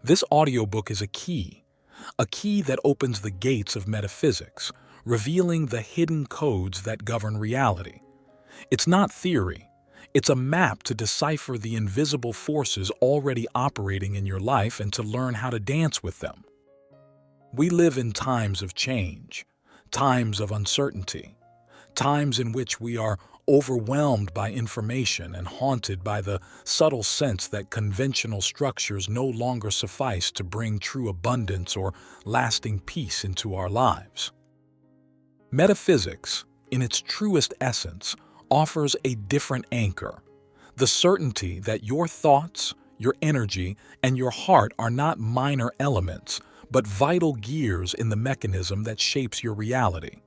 This audiobook is a key that opens the gates of metaphysics, revealing the hidden codes that govern reality. It's not theory. It's a map to decipher the invisible forces already operating in your life and to learn how to dance with them. We live in times of change, times of uncertainty, times in which we are overwhelmed by information and haunted by the subtle sense that conventional structures no longer suffice to bring true abundance or lasting peace into our lives. Metaphysics, in its truest essence, offers a different anchor, the certainty that your thoughts, your energy, and your heart are not minor elements, but vital gears in the mechanism that shapes your reality.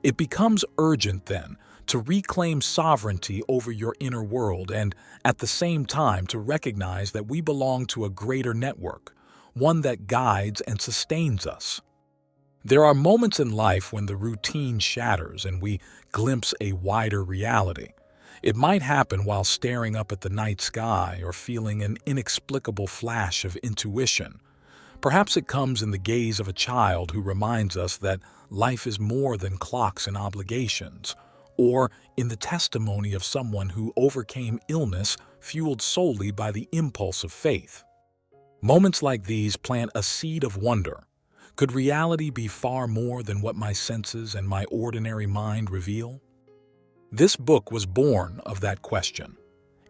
It becomes urgent, then, to reclaim sovereignty over your inner world and, at the same time, to recognize that we belong to a greater network, one that guides and sustains us. There are moments in life when the routine shatters and we glimpse a wider reality. It might happen while staring up at the night sky or feeling an inexplicable flash of intuition. Perhaps it comes in the gaze of a child who reminds us that life is more than clocks and obligations, or in the testimony of someone who overcame illness fueled solely by the impulse of faith. Moments like these plant a seed of wonder. Could reality be far more than what my senses and my ordinary mind reveal? This book was born of that question.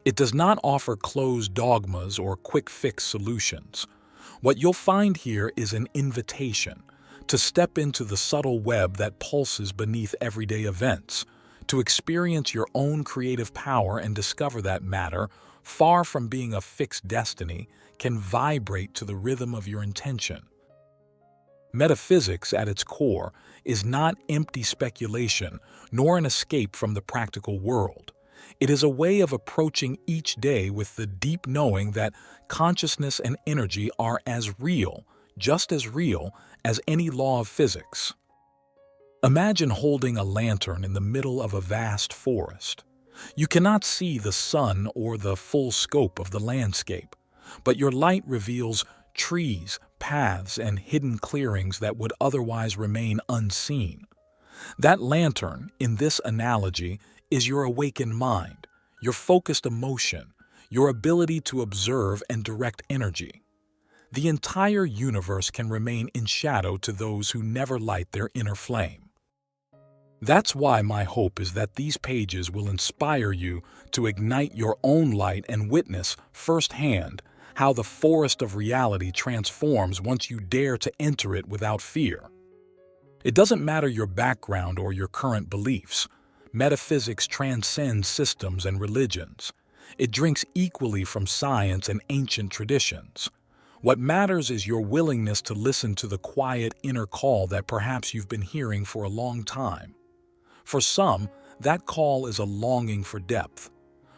It does not offer closed dogmas or quick-fix solutions. What you'll find here is an invitation to step into the subtle web that pulses beneath everyday events, to experience your own creative power and discover that matter, far from being a fixed destiny, can vibrate to the rhythm of your intention. Metaphysics, at its core, is not empty speculation, nor an escape from the practical world. It is a way of approaching each day with the deep knowing that consciousness and energy are as real, just as real, as any law of physics. Imagine holding a lantern in the middle of a vast forest. You cannot see the sun or the full scope of the landscape, but your light reveals trees, paths, and hidden clearings that would otherwise remain unseen. That lantern, in this analogy, is your awakened mind, your focused emotion, your ability to observe and direct energy. The entire universe can remain in shadow to those who never light their inner flame. That's why my hope is that these pages will inspire you to ignite your own light and witness firsthand how the forest of reality transforms once you dare to enter it without fear. It doesn't matter your background or your current beliefs. Metaphysics transcends systems and religions. It drinks equally from science and ancient traditions. What matters is your willingness to listen to the quiet inner call that perhaps you've been hearing for a long time. For some, that call is a longing for depth.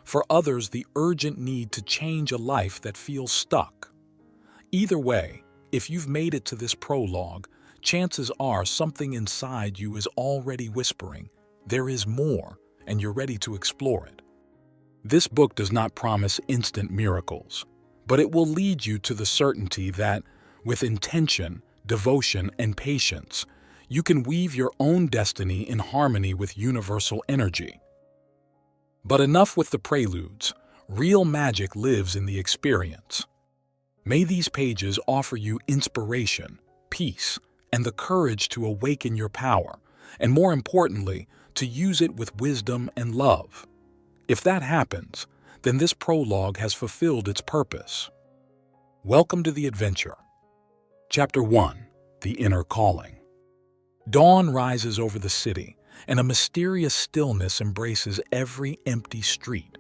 For others, the urgent need to change a life that feels stuck. Either way, if you've made it to this prologue, chances are something inside you is already whispering, there is more, and you're ready to explore it. This book does not promise instant miracles, but it will lead you to the certainty that, with intention, devotion, and patience, you can weave your own destiny in harmony with universal energy. But enough with the preludes. Real magic lives in the experience. May these pages offer you inspiration, peace, and the courage to awaken your power, and more importantly, to use it with wisdom and love. If that happens, then this prologue has fulfilled its purpose. Welcome to the adventure. Chapter 1. The Inner Calling. Dawn rises over the city, and a mysterious stillness embraces every empty street.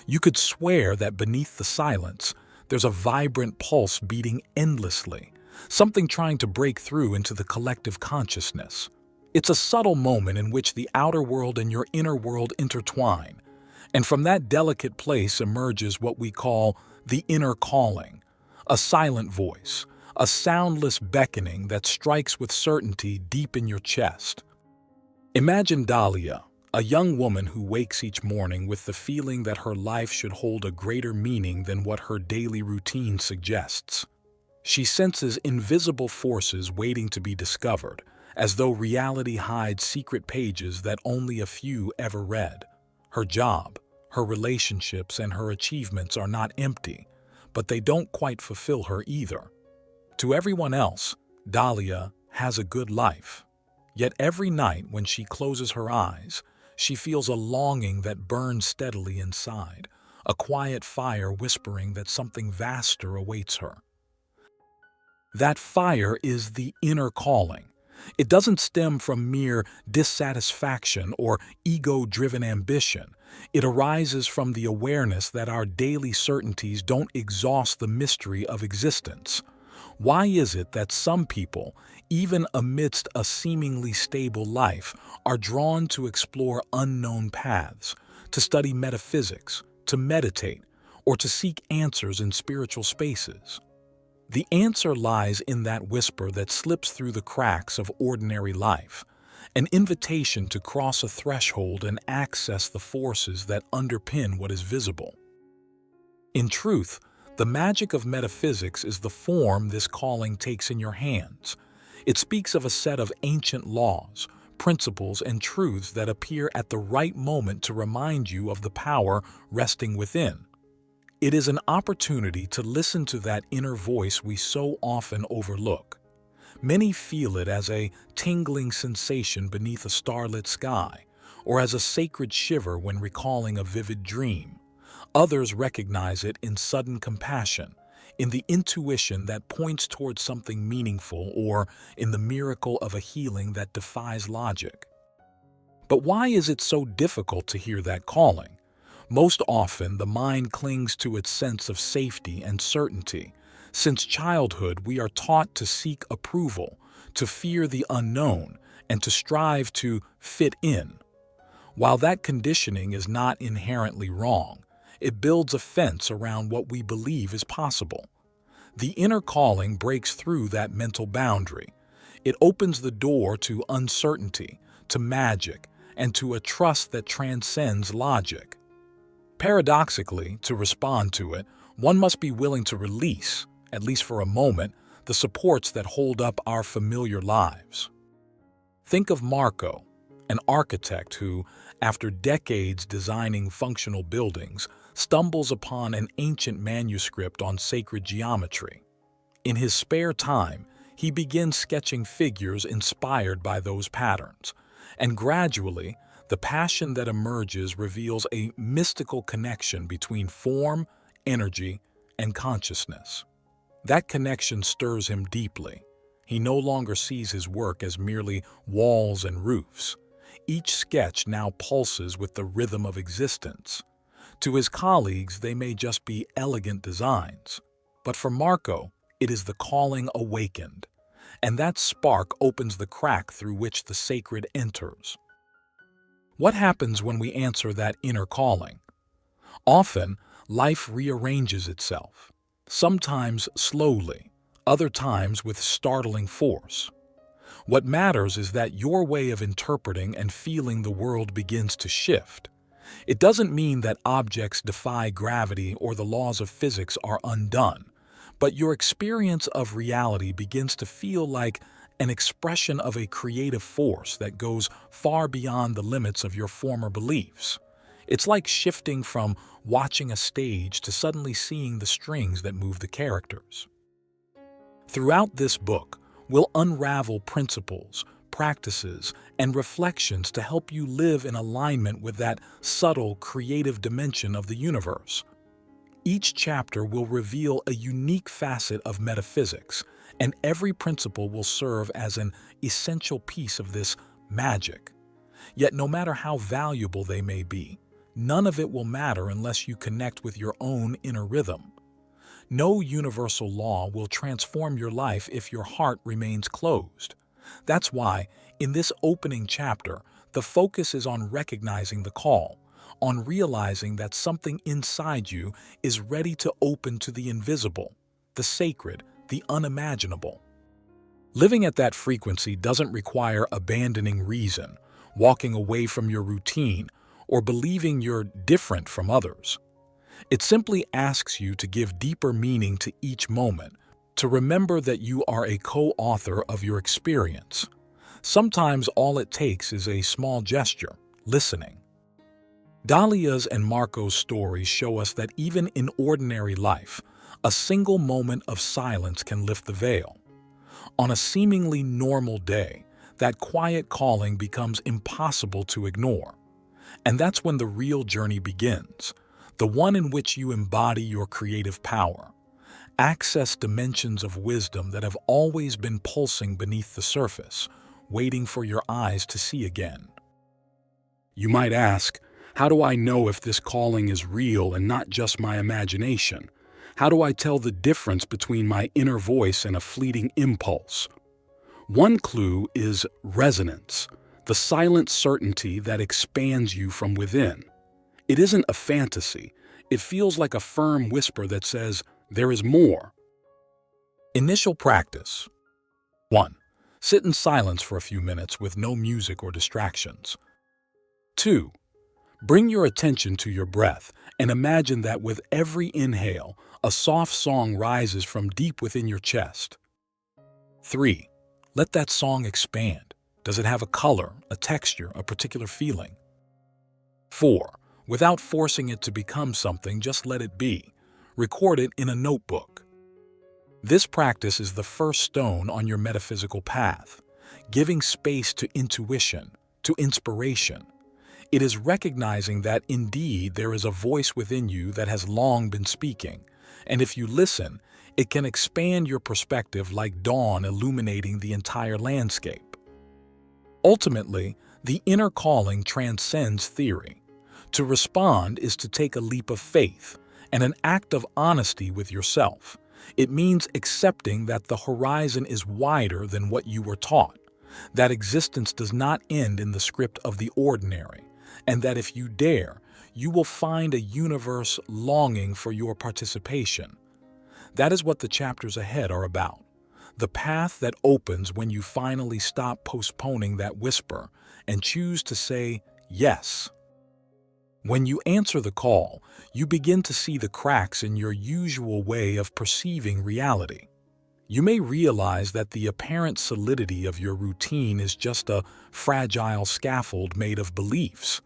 You could swear that beneath the silence, there's a vibrant pulse beating endlessly, something trying to break through into the collective consciousness. It's a subtle moment in which the outer world and your inner world intertwine, and from that delicate place emerges what we call the inner calling, a silent voice, a soundless beckoning that strikes with certainty deep in your chest. Imagine Dahlia, a young woman who wakes each morning with the feeling that her life should hold a greater meaning than what her daily routine suggests. She senses invisible forces waiting to be discovered, as though reality hides secret pages that only a few ever read. Her job, her relationships, and her achievements are not empty, but they don't quite fulfill her either. To everyone else, Dahlia has a good life. Yet every night when she closes her eyes, she feels a longing that burns steadily inside, a quiet fire whispering that something vaster awaits her. That fire is the inner calling. It doesn't stem from mere dissatisfaction or ego-driven ambition. It arises from the awareness that our daily certainties don't exhaust the mystery of existence. Why is it that some people, even amidst a seemingly stable life, are drawn to explore unknown paths, to study metaphysics, to meditate, or to seek answers in spiritual spaces? The answer lies in that whisper that slips through the cracks of ordinary life, an invitation to cross a threshold and access the forces that underpin what is visible. In truth, the magic of metaphysics is the form this calling takes in your hands. It speaks of a set of ancient laws, principles, and truths that appear at the right moment to remind you of the power resting within. It is an opportunity to listen to that inner voice we so often overlook. Many feel it as a tingling sensation beneath a starlit sky, or as a sacred shiver when recalling a vivid dream. Others recognize it in sudden compassion, in the intuition that points towards something meaningful, or in the miracle of a healing that defies logic. But why is it so difficult to hear that calling? Most often, the mind clings to its sense of safety and certainty. Since childhood, we are taught to seek approval, to fear the unknown, and to strive to fit in. While that conditioning is not inherently wrong, it builds a fence around what we believe is possible. The inner calling breaks through that mental boundary. It opens the door to uncertainty, to magic, and to a trust that transcends logic. Paradoxically, to respond to it, one must be willing to release, at least for a moment, the supports that hold up our familiar lives. Think of Marco, an architect who, after decades designing functional buildings, stumbles upon an ancient manuscript on sacred geometry. In his spare time, he begins sketching figures inspired by those patterns, and gradually, the passion that emerges reveals a mystical connection between form, energy, and consciousness. That connection stirs him deeply. He no longer sees his work as merely walls and roofs. Each sketch now pulses with the rhythm of existence. To his colleagues, they may just be elegant designs. But for Marco, it is the calling awakened. And that spark opens the crack through which the sacred enters. What happens when we answer that inner calling? Often, life rearranges itself, sometimes slowly, other times with startling force. What matters is that your way of interpreting and feeling the world begins to shift. It doesn't mean that objects defy gravity or the laws of physics are undone, but your experience of reality begins to feel like an expression of a creative force that goes far beyond the limits of your former beliefs. It's like shifting from watching a stage to suddenly seeing the strings that move the characters. Throughout this book, we'll unravel principles, practices, and reflections to help you live in alignment with that subtle, creative dimension of the universe. Each chapter will reveal a unique facet of metaphysics, and every principle will serve as an essential piece of this magic. Yet no matter how valuable they may be, none of it will matter unless you connect with your own inner rhythm. No universal law will transform your life if your heart remains closed. That's why, in this opening chapter, the focus is on recognizing the call, on realizing that something inside you is ready to open to the invisible, the sacred, the unimaginable. Living at that frequency doesn't require abandoning reason, walking away from your routine, or believing you're different from others. It simply asks you to give deeper meaning to each moment, To remember that you are a co-author of your experience. Sometimes all it takes is a small gesture, listening. Dahlia's and Marco's stories show us that even in ordinary life, a single moment of silence can lift the veil. On a seemingly normal day, that quiet calling becomes impossible to ignore. And that's when the real journey begins, the one in which you embody your creative power. Access dimensions of wisdom that have always been pulsing beneath the surface, waiting for your eyes to see again. You might ask, how do I know if this calling is real and not just my imagination? How do I tell the difference between my inner voice and a fleeting impulse? One clue is resonance, the silent certainty that expands you from within. It isn't a fantasy. It feels like a firm whisper that says, there is more. Initial practice. 1. Sit in silence for a few minutes with no music or distractions. 2. Bring your attention to your breath and imagine that with every inhale, a soft song rises from deep within your chest. 3. Let that song expand. Does it have a color, a texture, a particular feeling? 4. Without forcing it to become something, just let it be. Record it in a notebook. This practice is the first stone on your metaphysical path, giving space to intuition, to inspiration. It is recognizing that indeed there is a voice within you that has long been speaking, and if you listen, it can expand your perspective like dawn illuminating the entire landscape. Ultimately, the inner calling transcends theory. To respond is to take a leap of faith and an act of honesty with yourself. It means accepting that the horizon is wider than what you were taught, that existence does not end in the script of the ordinary, and that if you dare, you will find a universe longing for your participation. That is what the chapters ahead are about. The path that opens when you finally stop postponing that whisper and choose to say yes. When you answer the call, you begin to see the cracks in your usual way of perceiving reality. You may realize that the apparent solidity of your routine is just a fragile scaffold made of beliefs.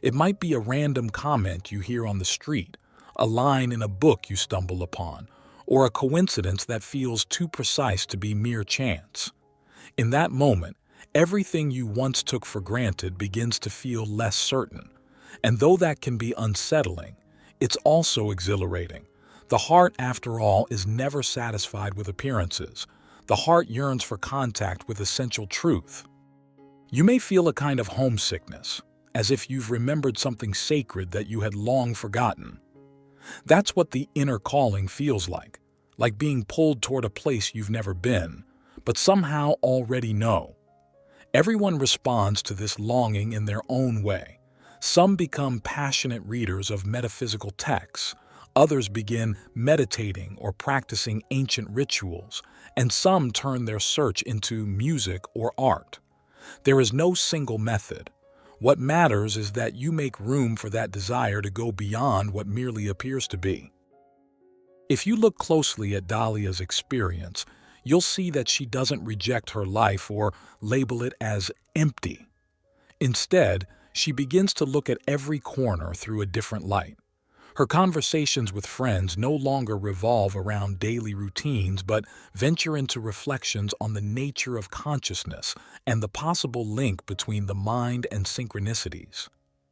It might be a random comment you hear on the street, a line in a book you stumble upon, or a coincidence that feels too precise to be mere chance. In that moment, everything you once took for granted begins to feel less certain. And though that can be unsettling, it's also exhilarating. The heart, after all, is never satisfied with appearances. The heart yearns for contact with essential truth. You may feel a kind of homesickness, as if you've remembered something sacred that you had long forgotten. That's what the inner calling feels like being pulled toward a place you've never been, but somehow already know. Everyone responds to this longing in their own way. Some become passionate readers of metaphysical texts, others begin meditating or practicing ancient rituals, and some turn their search into music or art. There is no single method. What matters is that you make room for that desire to go beyond what merely appears to be. If you look closely at Dahlia's experience, you'll see that she doesn't reject her life or label it as empty. Instead, she begins to look at every corner through a different light. Her conversations with friends no longer revolve around daily routines but venture into reflections on the nature of consciousness and the possible link between the mind and synchronicities.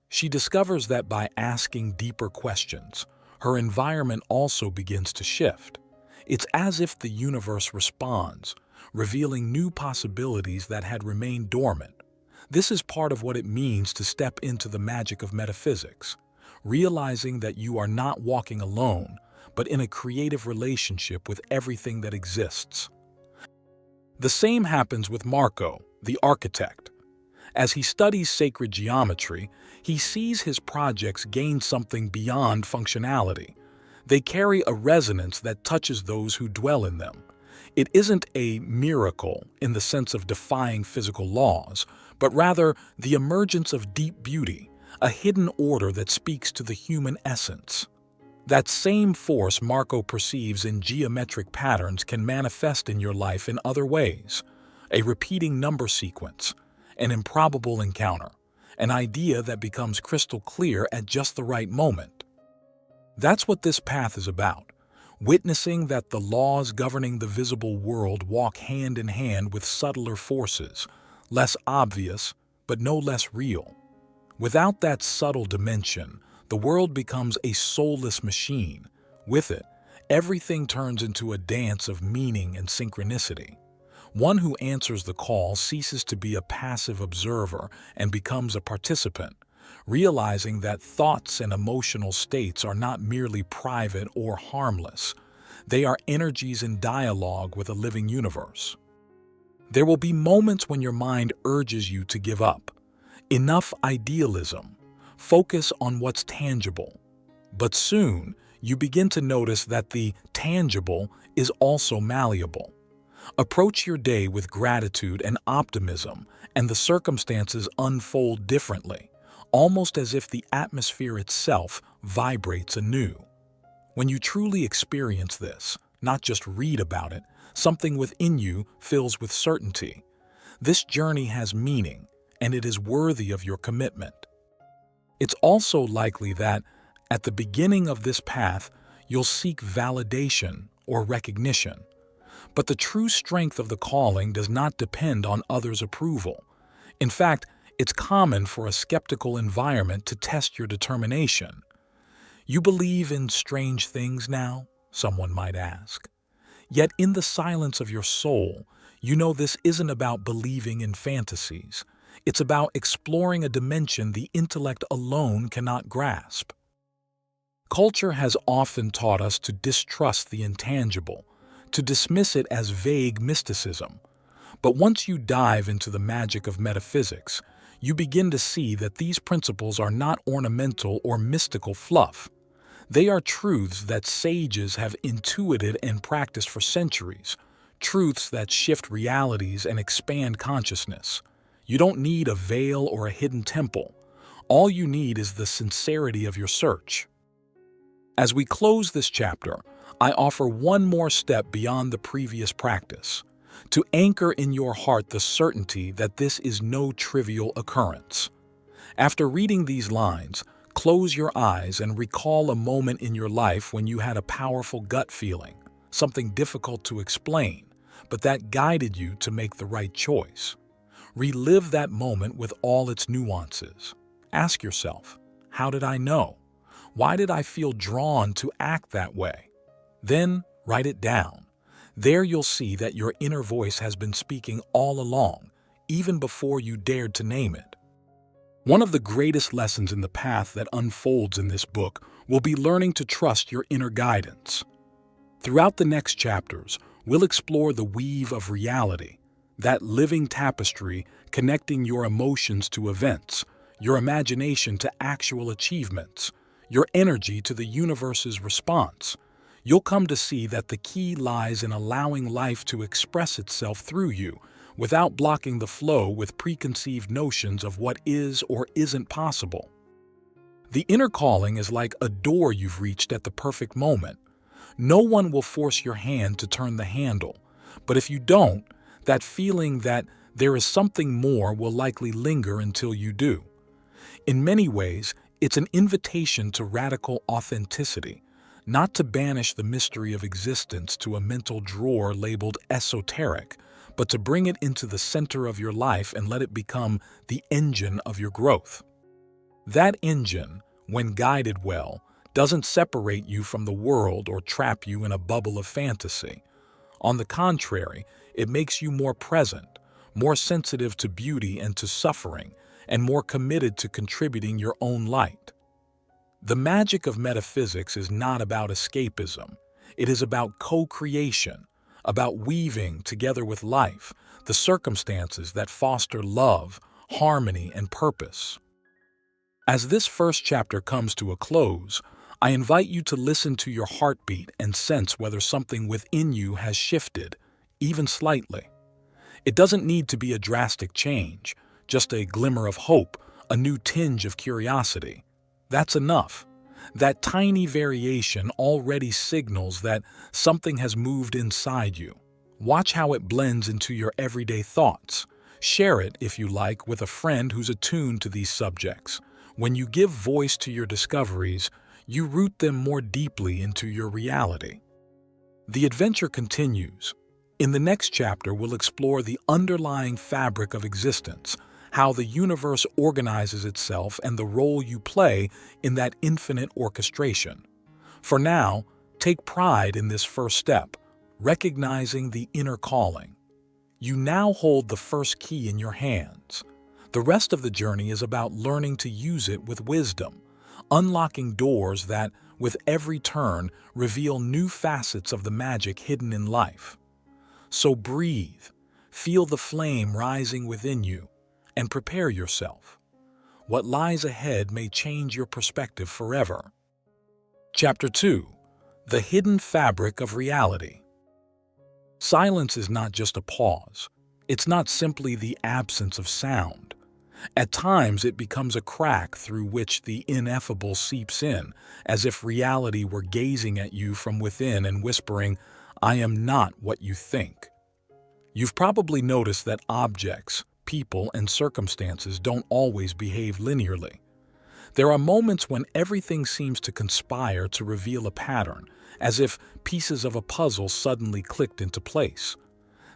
She discovers that by asking deeper questions, her environment also begins to shift. It's as if the universe responds, revealing new possibilities that had remained dormant. This is part of what it means to step into the magic of metaphysics, realizing that you are not walking alone, but in a creative relationship with everything that exists. The same happens with Marco, the architect. As he studies sacred geometry, he sees his projects gain something beyond functionality. They carry a resonance that touches those who dwell in them. It isn't a miracle in the sense of defying physical laws, but rather the emergence of deep beauty, a hidden order that speaks to the human essence. That same force Marco perceives in geometric patterns can manifest in your life in other ways. A repeating number sequence, an improbable encounter, an idea that becomes crystal clear at just the right moment. That's what this path is about, witnessing that the laws governing the visible world walk hand in hand with subtler forces, less obvious, but no less real. Without that subtle dimension, the world becomes a soulless machine. With it, everything turns into a dance of meaning and synchronicity. One who answers the call ceases to be a passive observer and becomes a participant, realizing that thoughts and emotional states are not merely private or harmless. They are energies in dialogue with a living universe. There will be moments when your mind urges you to give up. Enough idealism. Focus on what's tangible. But soon, you begin to notice that the tangible is also malleable. Approach your day with gratitude and optimism, and the circumstances unfold differently, almost as if the atmosphere itself vibrates anew. When you truly experience this, not just read about it, something within you fills with certainty. This journey has meaning, and it is worthy of your commitment. It's also likely that, at the beginning of this path, you'll seek validation or recognition. But the true strength of the calling does not depend on others' approval. In fact, it's common for a skeptical environment to test your determination. You believe in strange things now? Someone might ask. Yet in the silence of your soul, you know this isn't about believing in fantasies. It's about exploring a dimension the intellect alone cannot grasp. Culture has often taught us to distrust the intangible, to dismiss it as vague mysticism. But once you dive into the magic of metaphysics, you begin to see that these principles are not ornamental or mystical fluff. They are truths that sages have intuited and practiced for centuries, truths that shift realities and expand consciousness. You don't need a veil or a hidden temple. All you need is the sincerity of your search. As we close this chapter, I offer one more step beyond the previous practice, to anchor in your heart the certainty that this is no trivial occurrence. After reading these lines, close your eyes and recall a moment in your life when you had a powerful gut feeling, something difficult to explain, but that guided you to make the right choice. Relive that moment with all its nuances. Ask yourself, how did I know? Why did I feel drawn to act that way? Then write it down. There you'll see that your inner voice has been speaking all along, even before you dared to name it. One of the greatest lessons in the path that unfolds in this book will be learning to trust your inner guidance. Throughout the next chapters, we'll explore the weave of reality, that living tapestry connecting your emotions to events, your imagination to actual achievements, your energy to the universe's response. You'll come to see that the key lies in allowing life to express itself through you, without blocking the flow with preconceived notions of what is or isn't possible. The inner calling is like a door you've reached at the perfect moment. No one will force your hand to turn the handle, but if you don't, that feeling that there is something more will likely linger until you do. In many ways, it's an invitation to radical authenticity, not to banish the mystery of existence to a mental drawer labeled esoteric, but to bring it into the center of your life and let it become the engine of your growth. That engine, when guided well, doesn't separate you from the world or trap you in a bubble of fantasy. On the contrary, it makes you more present, more sensitive to beauty and to suffering, and more committed to contributing your own light. The magic of metaphysics is not about escapism. It is about co-creation, about weaving together with life the circumstances that foster love, harmony, and purpose. As this first chapter comes to a close, I invite you to listen to your heartbeat and sense whether something within you has shifted, even slightly. It doesn't need to be a drastic change, just a glimmer of hope, a new tinge of curiosity. That's enough. That tiny variation already signals that something has moved inside you. Watch how it blends into your everyday thoughts. Share it, if you like, with a friend who's attuned to these subjects. When you give voice to your discoveries, you root them more deeply into your reality. The adventure continues. In the next chapter, we'll explore the underlying fabric of existence, how the universe organizes itself, and the role you play in that infinite orchestration. For now, take pride in this first step, recognizing the inner calling. You now hold the first key in your hands. The rest of the journey is about learning to use it with wisdom, unlocking doors that, with every turn, reveal new facets of the magic hidden in life. So breathe, feel the flame rising within you, and prepare yourself. What lies ahead may change your perspective forever. Chapter 2. The Hidden Fabric of Reality. Silence is not just a pause. It's not simply the absence of sound. At times, it becomes a crack through which the ineffable seeps in, as if reality were gazing at you from within and whispering, "I am not what you think." You've probably noticed that objects, people, and circumstances don't always behave linearly. There are moments when everything seems to conspire to reveal a pattern, as if pieces of a puzzle suddenly clicked into place.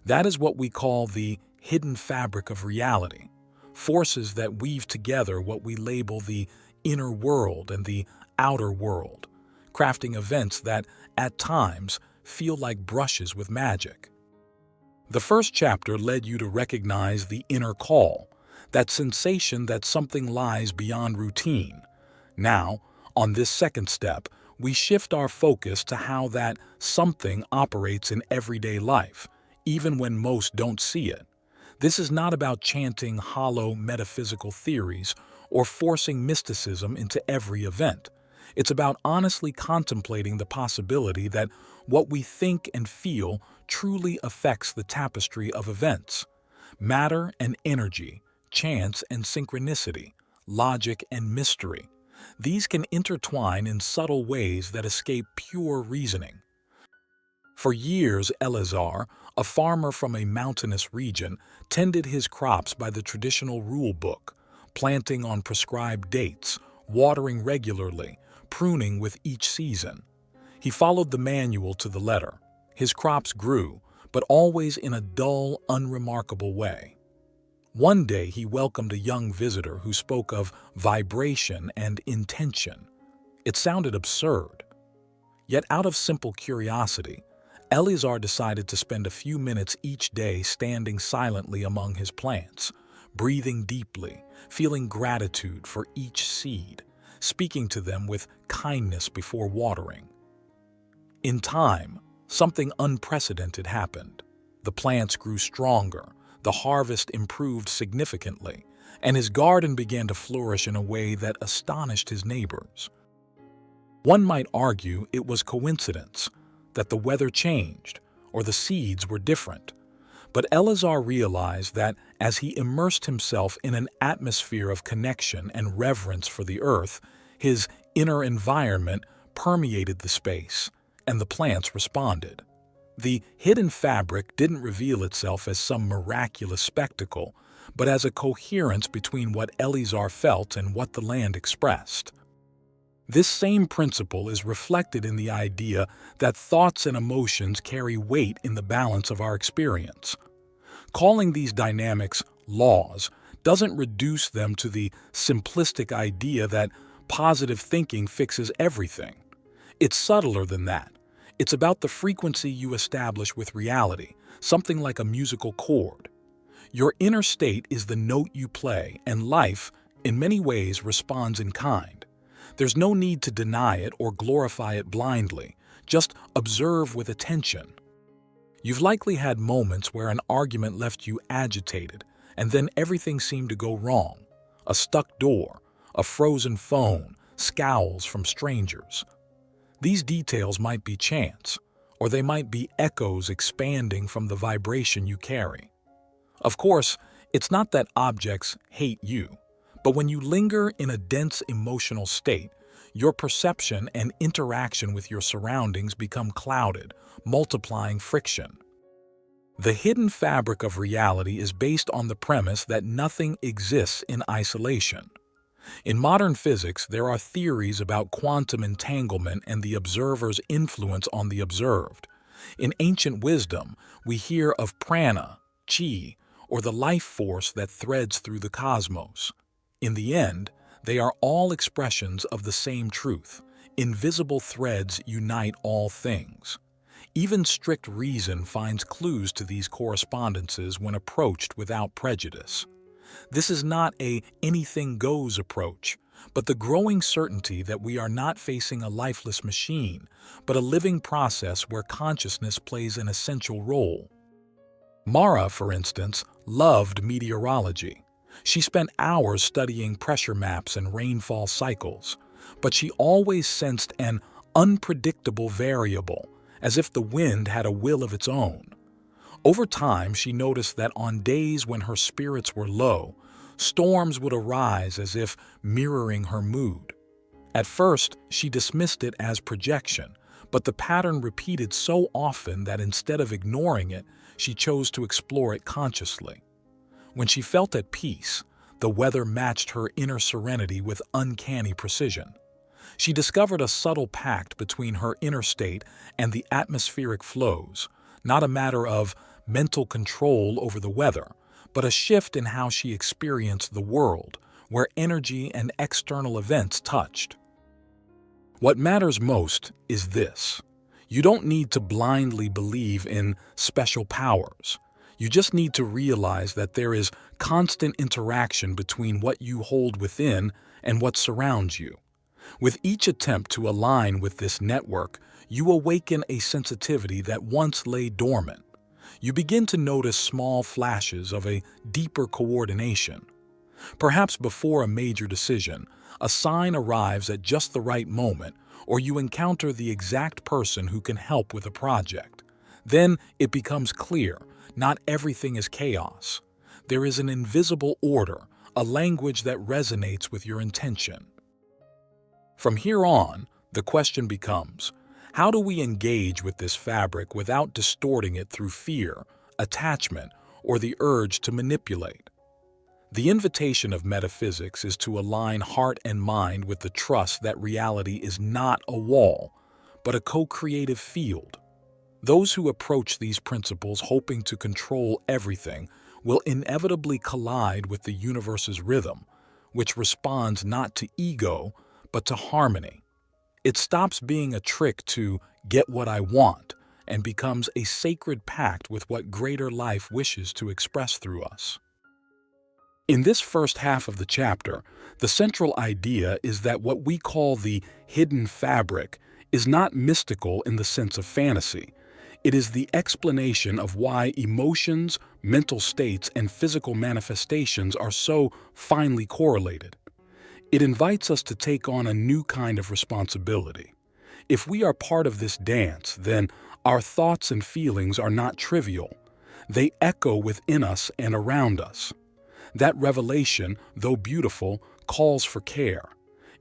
That is what we call the hidden fabric of reality, forces that weave together what we label the inner world and the outer world, crafting events that, at times, feel like brushes with magic. The first chapter led you to recognize the inner call, that sensation that something lies beyond routine. Now, on this second step, we shift our focus to how that something operates in everyday life, even when most don't see it. This is not about chanting hollow metaphysical theories or forcing mysticism into every event. It's about honestly contemplating the possibility that what we think and feel truly affects the tapestry of events. Matter and energy, chance and synchronicity, logic and mystery. These can intertwine in subtle ways that escape pure reasoning. For years, Eleazar, a farmer from a mountainous region, tended his crops by the traditional rule book, planting on prescribed dates, watering regularly, pruning with each season. He followed the manual to the letter. His crops grew, but always in a dull, unremarkable way. One day he welcomed a young visitor who spoke of vibration and intention. It sounded absurd. Yet out of simple curiosity, Eleazar decided to spend a few minutes each day standing silently among his plants, breathing deeply, feeling gratitude for each seed, speaking to them with kindness before watering. In time, something unprecedented happened. The plants grew stronger, the harvest improved significantly, and his garden began to flourish in a way that astonished his neighbors. One might argue it was coincidence, that the weather changed, or the seeds were different. But Eleazar realized that as he immersed himself in an atmosphere of connection and reverence for the earth, his inner environment permeated the space, and the plants responded. The hidden fabric didn't reveal itself as some miraculous spectacle, but as a coherence between what Eleazar felt and what the land expressed. This same principle is reflected in the idea that thoughts and emotions carry weight in the balance of our experience. Calling these dynamics laws doesn't reduce them to the simplistic idea that positive thinking fixes everything. It's subtler than that. It's about the frequency you establish with reality, something like a musical chord. Your inner state is the note you play, and life, in many ways, responds in kind. There's no need to deny it or glorify it blindly. Just observe with attention. You've likely had moments where an argument left you agitated, and then everything seemed to go wrong. A stuck door, a frozen phone, scowls from strangers. These details might be chance, or they might be echoes expanding from the vibration you carry. Of course, it's not that objects hate you, but when you linger in a dense emotional state, your perception and interaction with your surroundings become clouded, multiplying friction. The hidden fabric of reality is based on the premise that nothing exists in isolation. In modern physics, there are theories about quantum entanglement and the observer's influence on the observed. In ancient wisdom, we hear of prana, chi, or the life force that threads through the cosmos. In the end, they are all expressions of the same truth. Invisible threads unite all things. Even strict reason finds clues to these correspondences when approached without prejudice. This is not a anything goes approach, but the growing certainty that we are not facing a lifeless machine, but a living process where consciousness plays an essential role. Mara, for instance, loved meteorology. She spent hours studying pressure maps and rainfall cycles, but she always sensed an unpredictable variable, as if the wind had a will of its own. Over time, she noticed that on days when her spirits were low, storms would arise as if mirroring her mood. At first, she dismissed it as projection, but the pattern repeated so often that instead of ignoring it, she chose to explore it consciously. When she felt at peace, the weather matched her inner serenity with uncanny precision. She discovered a subtle pact between her inner state and the atmospheric flows, not a matter of mental control over the weather, but a shift in how she experienced the world, where energy and external events touched. What matters most is this: you don't need to blindly believe in special powers. You just need to realize that there is constant interaction between what you hold within and what surrounds you. With each attempt to align with this network, you awaken a sensitivity that once lay dormant. You begin to notice small flashes of a deeper coordination. Perhaps before a major decision, a sign arrives at just the right moment, or you encounter the exact person who can help with a project. Then it becomes clear, not everything is chaos. There is an invisible order, a language that resonates with your intention. From here on, the question becomes, how do we engage with this fabric without distorting it through fear, attachment, or the urge to manipulate? The invitation of metaphysics is to align heart and mind with the trust that reality is not a wall, but a co-creative field. Those who approach these principles hoping to control everything will inevitably collide with the universe's rhythm, which responds not to ego, but to harmony. It stops being a trick to get what I want and becomes a sacred pact with what greater life wishes to express through us. In this first half of the chapter, the central idea is that what we call the hidden fabric is not mystical in the sense of fantasy. It is the explanation of why emotions, mental states, and physical manifestations are so finely correlated. It invites us to take on a new kind of responsibility. If we are part of this dance, then our thoughts and feelings are not trivial. They echo within us and around us. That revelation, though beautiful, calls for care.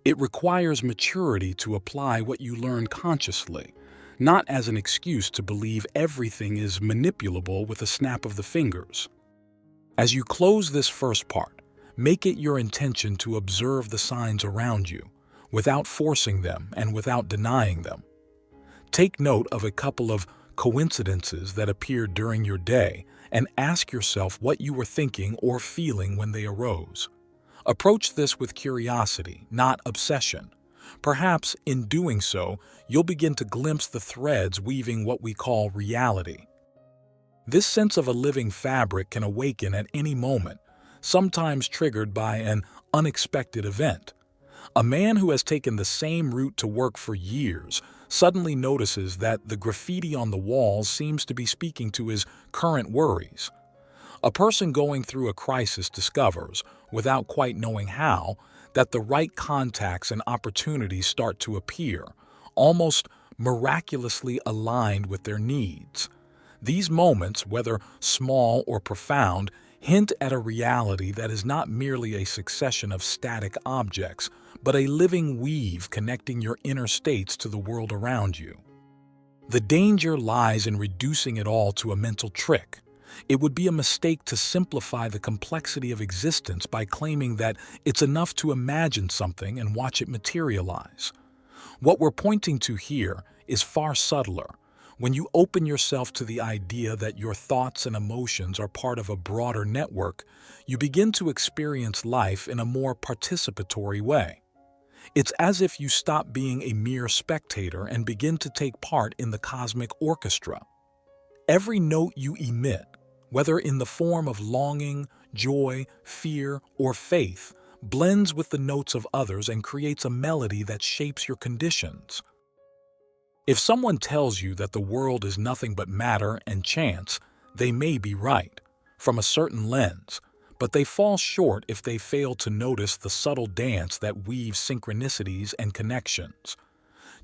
It requires maturity to apply what you learn consciously, not as an excuse to believe everything is manipulable with a snap of the fingers. As you close this first part, make it your intention to observe the signs around you, without forcing them and without denying them. Take note of a couple of coincidences that appeared during your day and ask yourself what you were thinking or feeling when they arose. Approach this with curiosity, not obsession. Perhaps, in doing so, you'll begin to glimpse the threads weaving what we call reality. This sense of a living fabric can awaken at any moment, sometimes triggered by an unexpected event. A man who has taken the same route to work for years suddenly notices that the graffiti on the walls seems to be speaking to his current worries. A person going through a crisis discovers, without quite knowing how, that the right contacts and opportunities start to appear, almost miraculously aligned with their needs. These moments, whether small or profound, hint at a reality that is not merely a succession of static objects, but a living weave connecting your inner states to the world around you. The danger lies in reducing it all to a mental trick. It would be a mistake to simplify the complexity of existence by claiming that it's enough to imagine something and watch it materialize. What we're pointing to here is far subtler. When you open yourself to the idea that your thoughts and emotions are part of a broader network, you begin to experience life in a more participatory way. It's as if you stop being a mere spectator and begin to take part in the cosmic orchestra. Every note you emit, whether in the form of longing, joy, fear, or faith, blends with the notes of others and creates a melody that shapes your conditions. If someone tells you that the world is nothing but matter and chance, they may be right, from a certain lens, but they fall short if they fail to notice the subtle dance that weaves synchronicities and connections.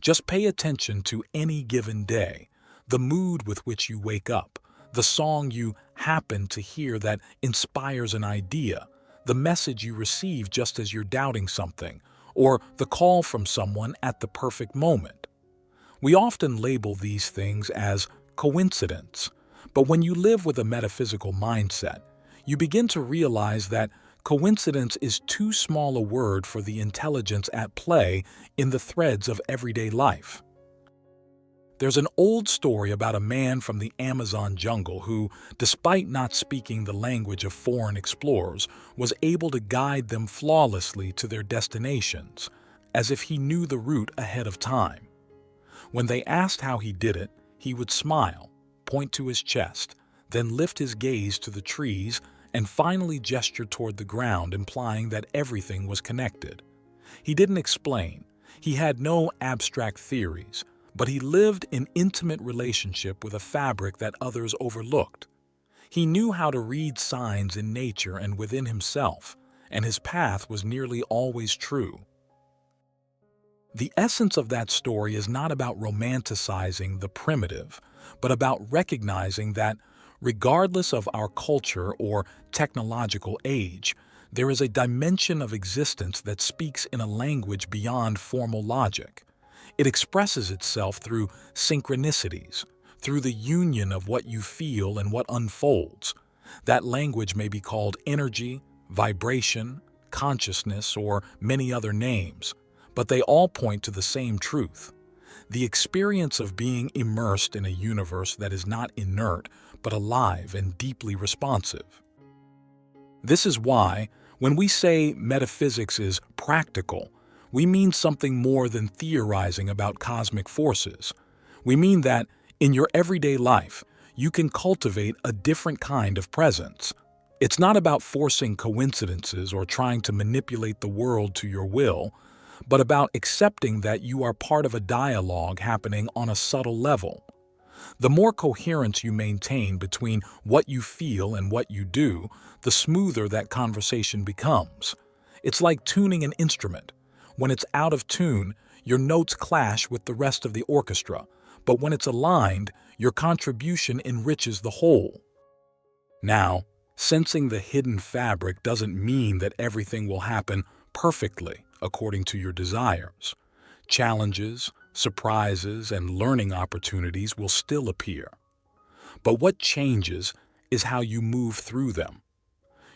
Just pay attention to any given day, the mood with which you wake up, the song you happen to hear that inspires an idea, the message you receive just as you're doubting something, or the call from someone at the perfect moment. We often label these things as coincidence, but when you live with a metaphysical mindset, you begin to realize that coincidence is too small a word for the intelligence at play in the threads of everyday life. There's an old story about a man from the Amazon jungle who, despite not speaking the language of foreign explorers, was able to guide them flawlessly to their destinations, as if he knew the route ahead of time. When they asked how he did it, he would smile, point to his chest, then lift his gaze to the trees and finally gesture toward the ground, implying that everything was connected. He didn't explain. He had no abstract theories, but he lived in intimate relationship with a fabric that others overlooked. He knew how to read signs in nature and within himself, and his path was nearly always true. The essence of that story is not about romanticizing the primitive, but about recognizing that, regardless of our culture or technological age, there is a dimension of existence that speaks in a language beyond formal logic. It expresses itself through synchronicities, through the union of what you feel and what unfolds. That language may be called energy, vibration, consciousness, or many other names, but they all point to the same truth: the experience of being immersed in a universe that is not inert, but alive and deeply responsive. This is why, when we say metaphysics is practical, we mean something more than theorizing about cosmic forces. We mean that, in your everyday life, you can cultivate a different kind of presence. It's not about forcing coincidences or trying to manipulate the world to your will, but about accepting that you are part of a dialogue happening on a subtle level. The more coherence you maintain between what you feel and what you do, the smoother that conversation becomes. It's like tuning an instrument. When it's out of tune, your notes clash with the rest of the orchestra, but when it's aligned, your contribution enriches the whole. Now, sensing the hidden fabric doesn't mean that everything will happen perfectly according to your desires. Challenges, surprises, and learning opportunities will still appear. But what changes is how you move through them.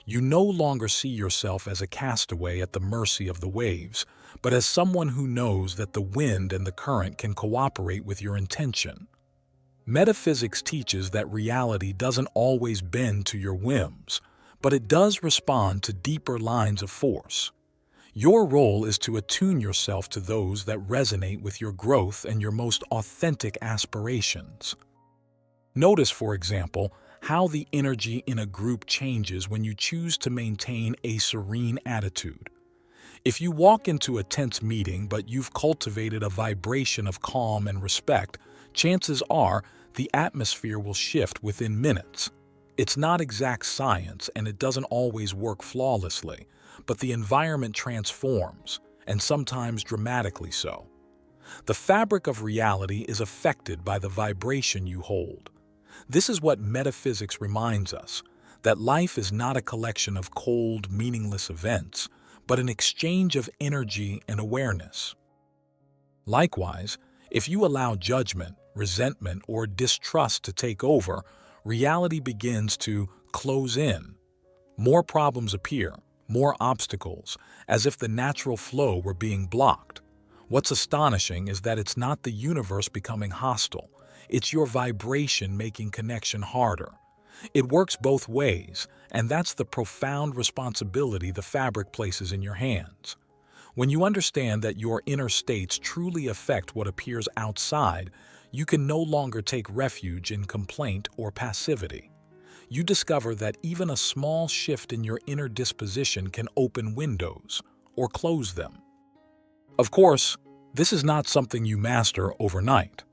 You no longer see yourself as a castaway at the mercy of the waves, but as someone who knows that the wind and the current can cooperate with your intention. Metaphysics teaches that reality doesn't always bend to your whims, but it does respond to deeper lines of force. Your role is to attune yourself to those that resonate with your growth and your most authentic aspirations. Notice, for example, how the energy in a group changes when you choose to maintain a serene attitude. If you walk into a tense meeting but you've cultivated a vibration of calm and respect, chances are the atmosphere will shift within minutes. It's not exact science and it doesn't always work flawlessly, but the environment transforms, and sometimes dramatically so. The fabric of reality is affected by the vibration you hold. This is what metaphysics reminds us, that life is not a collection of cold, meaningless events, but an exchange of energy and awareness. Likewise, if you allow judgment, resentment, or distrust to take over, reality begins to close in. More problems appear, more obstacles, as if the natural flow were being blocked. What's astonishing is that it's not the universe becoming hostile, it's your vibration making connection harder. It works both ways, and that's the profound responsibility the fabric places in your hands. When you understand that your inner states truly affect what appears outside, you can no longer take refuge in complaint or passivity. You discover that even a small shift in your inner disposition can open windows or close them. Of course, this is not something you master overnight.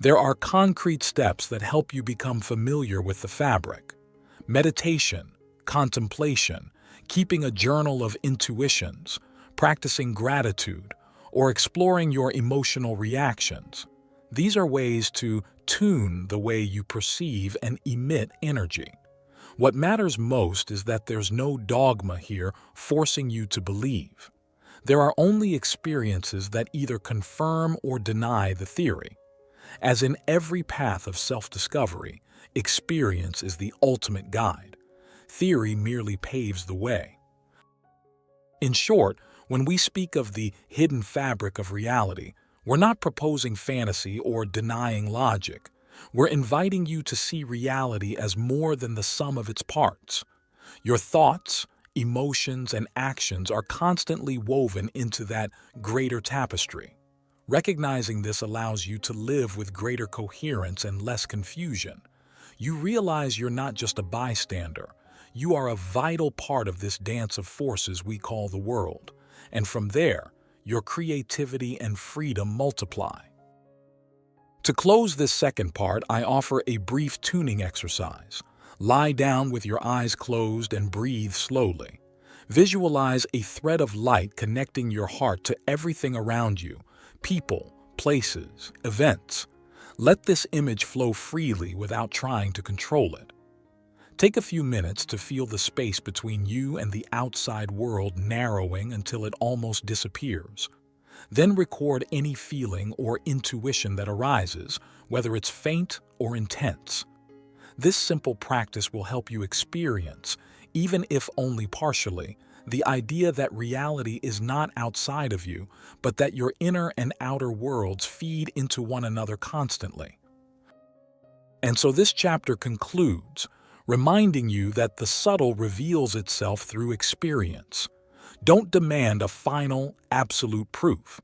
There are concrete steps that help you become familiar with the fabric. Meditation, contemplation, keeping a journal of intuitions, practicing gratitude, or exploring your emotional reactions. These are ways to tune the way you perceive and emit energy. What matters most is that there's no dogma here forcing you to believe. There are only experiences that either confirm or deny the theory. As in every path of self-discovery, experience is the ultimate guide. Theory merely paves the way. In short, when we speak of the hidden fabric of reality, we're not proposing fantasy or denying logic. We're inviting you to see reality as more than the sum of its parts. Your thoughts, emotions, and actions are constantly woven into that greater tapestry. Recognizing this allows you to live with greater coherence and less confusion. You realize you're not just a bystander. You are a vital part of this dance of forces we call the world. And from there, your creativity and freedom multiply. To close this second part, I offer a brief tuning exercise. Lie down with your eyes closed and breathe slowly. Visualize a thread of light connecting your heart to everything around you, people, places, events. Let this image flow freely without trying to control it. Take a few minutes to feel the space between you and the outside world narrowing until it almost disappears. Then record any feeling or intuition that arises, whether it's faint or intense. This simple practice will help you experience, even if only partially, the idea that reality is not outside of you, but that your inner and outer worlds feed into one another constantly. And so this chapter concludes, reminding you that the subtle reveals itself through experience. Don't demand a final, absolute proof.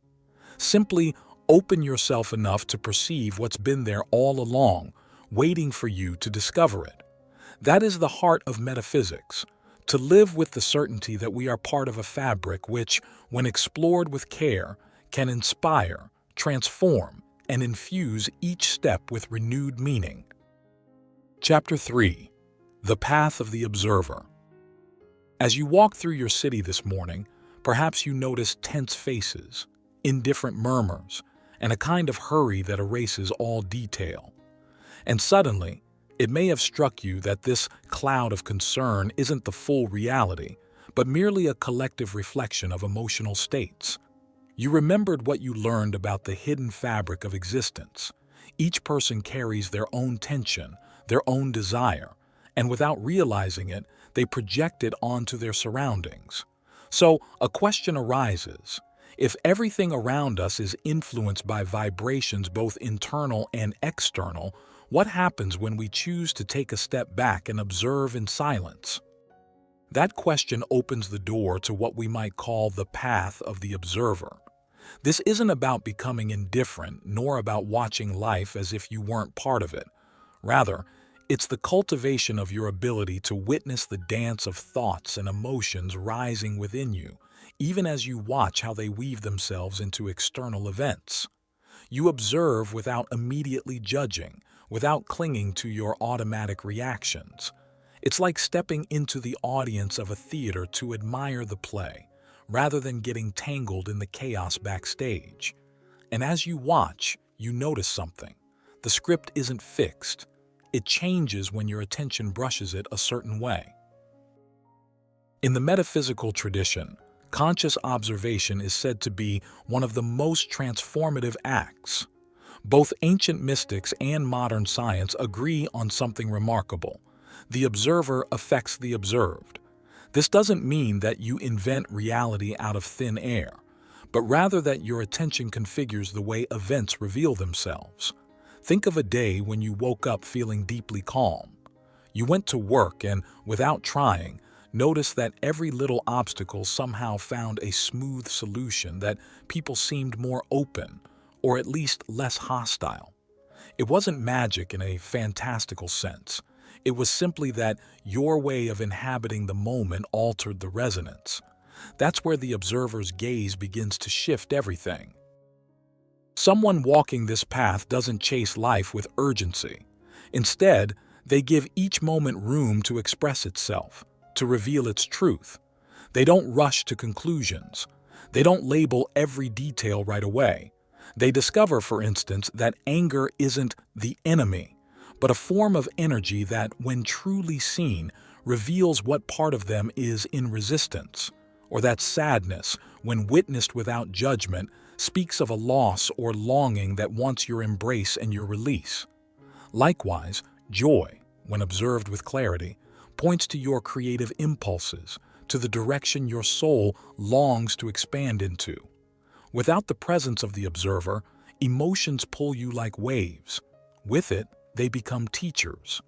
Simply open yourself enough to perceive what's been there all along, waiting for you to discover it. That is the heart of metaphysics, to live with the certainty that we are part of a fabric which, when explored with care, can inspire, transform, and infuse each step with renewed meaning. Chapter 3. The Path of the Observer. As you walk through your city this morning, perhaps you notice tense faces, indifferent murmurs, and a kind of hurry that erases all detail. And suddenly, it may have struck you that this cloud of concern isn't the full reality, but merely a collective reflection of emotional states. You remembered what you learned about the hidden fabric of existence. Each person carries their own tension, their own desire, and without realizing it, they project it onto their surroundings. So, a question arises. If everything around us is influenced by vibrations both internal and external, what happens when we choose to take a step back and observe in silence? That question opens the door to what we might call the path of the observer. This isn't about becoming indifferent, nor about watching life as if you weren't part of it. Rather, it's the cultivation of your ability to witness the dance of thoughts and emotions rising within you, even as you watch how they weave themselves into external events. You observe without immediately judging, without clinging to your automatic reactions. It's like stepping into the audience of a theater to admire the play, rather than getting tangled in the chaos backstage. And as you watch, you notice something. The script isn't fixed. It changes when your attention brushes it a certain way. In the metaphysical tradition, Conscious observation is said to be one of the most transformative acts. Both ancient mystics and modern science agree on something remarkable. The observer affects the observed. This doesn't mean that you invent reality out of thin air, but rather that your attention configures the way events reveal themselves. Think of a day when you woke up feeling deeply calm. You went to work and, without trying, noticed that every little obstacle somehow found a smooth solution, that people seemed more open, or at least less hostile. It wasn't magic in a fantastical sense. It was simply that your way of inhabiting the moment altered the resonance. That's where the observer's gaze begins to shift everything. Someone walking this path doesn't chase life with urgency. Instead, they give each moment room to express itself, to reveal its truth. They don't rush to conclusions. They don't label every detail right away. They discover, for instance, that anger isn't the enemy, but a form of energy that, when truly seen, reveals what part of them is in resistance, or that sadness, when witnessed without judgment, speaks of a loss or longing that wants your embrace and your release. Likewise, joy, when observed with clarity, points to your creative impulses, to the direction your soul longs to expand into. Without the presence of the observer, emotions pull you like waves. With it, they become teachers.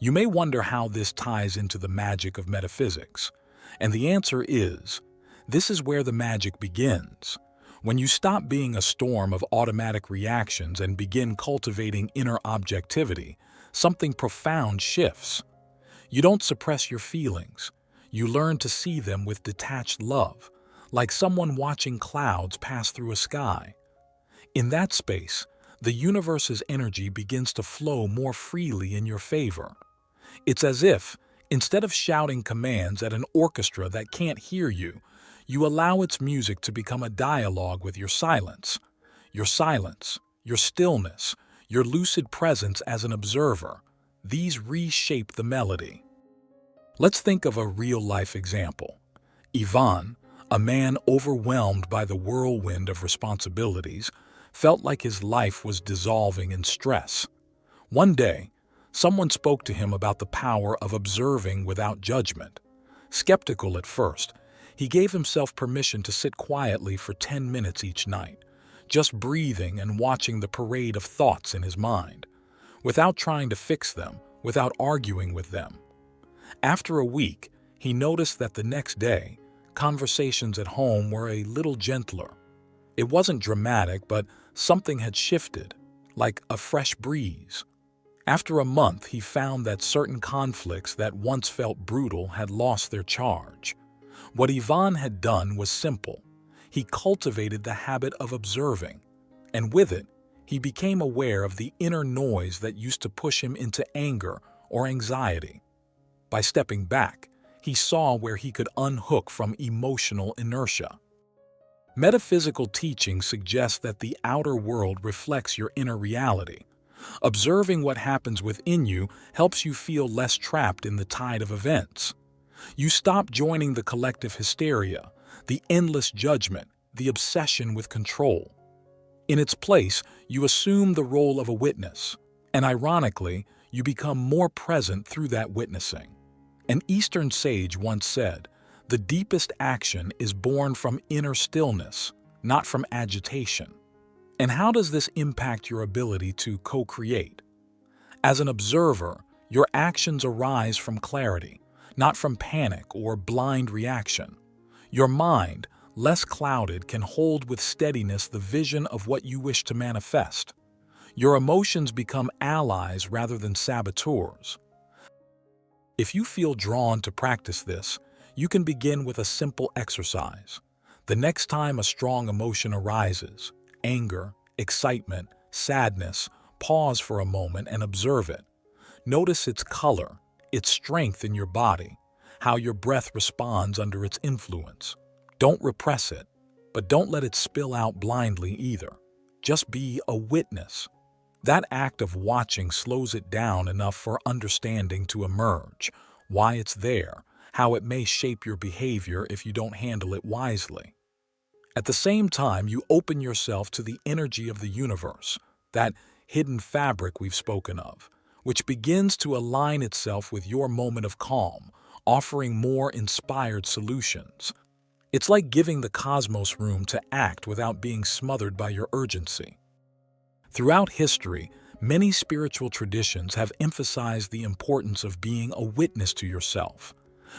You may wonder how this ties into the magic of metaphysics, and the answer is, this is where the magic begins. When you stop being a storm of automatic reactions and begin cultivating inner objectivity, something profound shifts. You don't suppress your feelings. You learn to see them with detached love, like someone watching clouds pass through a sky. In that space, the universe's energy begins to flow more freely in your favor. It's as if, instead of shouting commands at an orchestra that can't hear you, you allow its music to become a dialogue with your silence, your stillness, your lucid presence as an observer. These reshape the melody. Let's think of a real-life example. Ivan, a man overwhelmed by the whirlwind of responsibilities, felt like his life was dissolving in stress. One day, someone spoke to him about the power of observing without judgment. Skeptical at first, he gave himself permission to sit quietly for 10 minutes each night, just breathing and watching the parade of thoughts in his mind, without trying to fix them, without arguing with them. After a week, he noticed that the next day, conversations at home were a little gentler. It wasn't dramatic, but something had shifted, like a fresh breeze. After a month, he found that certain conflicts that once felt brutal had lost their charge. What Ivan had done was simple. He cultivated the habit of observing, and with it, he became aware of the inner noise that used to push him into anger or anxiety. By stepping back, he saw where he could unhook from emotional inertia. Metaphysical teaching suggests that the outer world reflects your inner reality. Observing what happens within you helps you feel less trapped in the tide of events. You stop joining the collective hysteria, the endless judgment, the obsession with control. In its place, you assume the role of a witness, and ironically, you become more present through that witnessing. An Eastern sage once said, "The deepest action is born from inner stillness, not from agitation." And how does this impact your ability to co-create? As an observer, your actions arise from clarity, not from panic or blind reaction. Your mind, less clouded, can hold with steadiness the vision of what you wish to manifest. Your emotions become allies rather than saboteurs. If you feel drawn to practice this, you can begin with a simple exercise. The next time a strong emotion arises, anger, excitement, sadness, pause for a moment and observe it. Notice its color, its strength in your body, how your breath responds under its influence. Don't repress it, but don't let it spill out blindly either. Just be a witness. That act of watching slows it down enough for understanding to emerge, why it's there, how it may shape your behavior if you don't handle it wisely. At the same time, you open yourself to the energy of the universe, that hidden fabric we've spoken of, which begins to align itself with your moment of calm, offering more inspired solutions. It's like giving the cosmos room to act without being smothered by your urgency. Throughout history, many spiritual traditions have emphasized the importance of being a witness to yourself.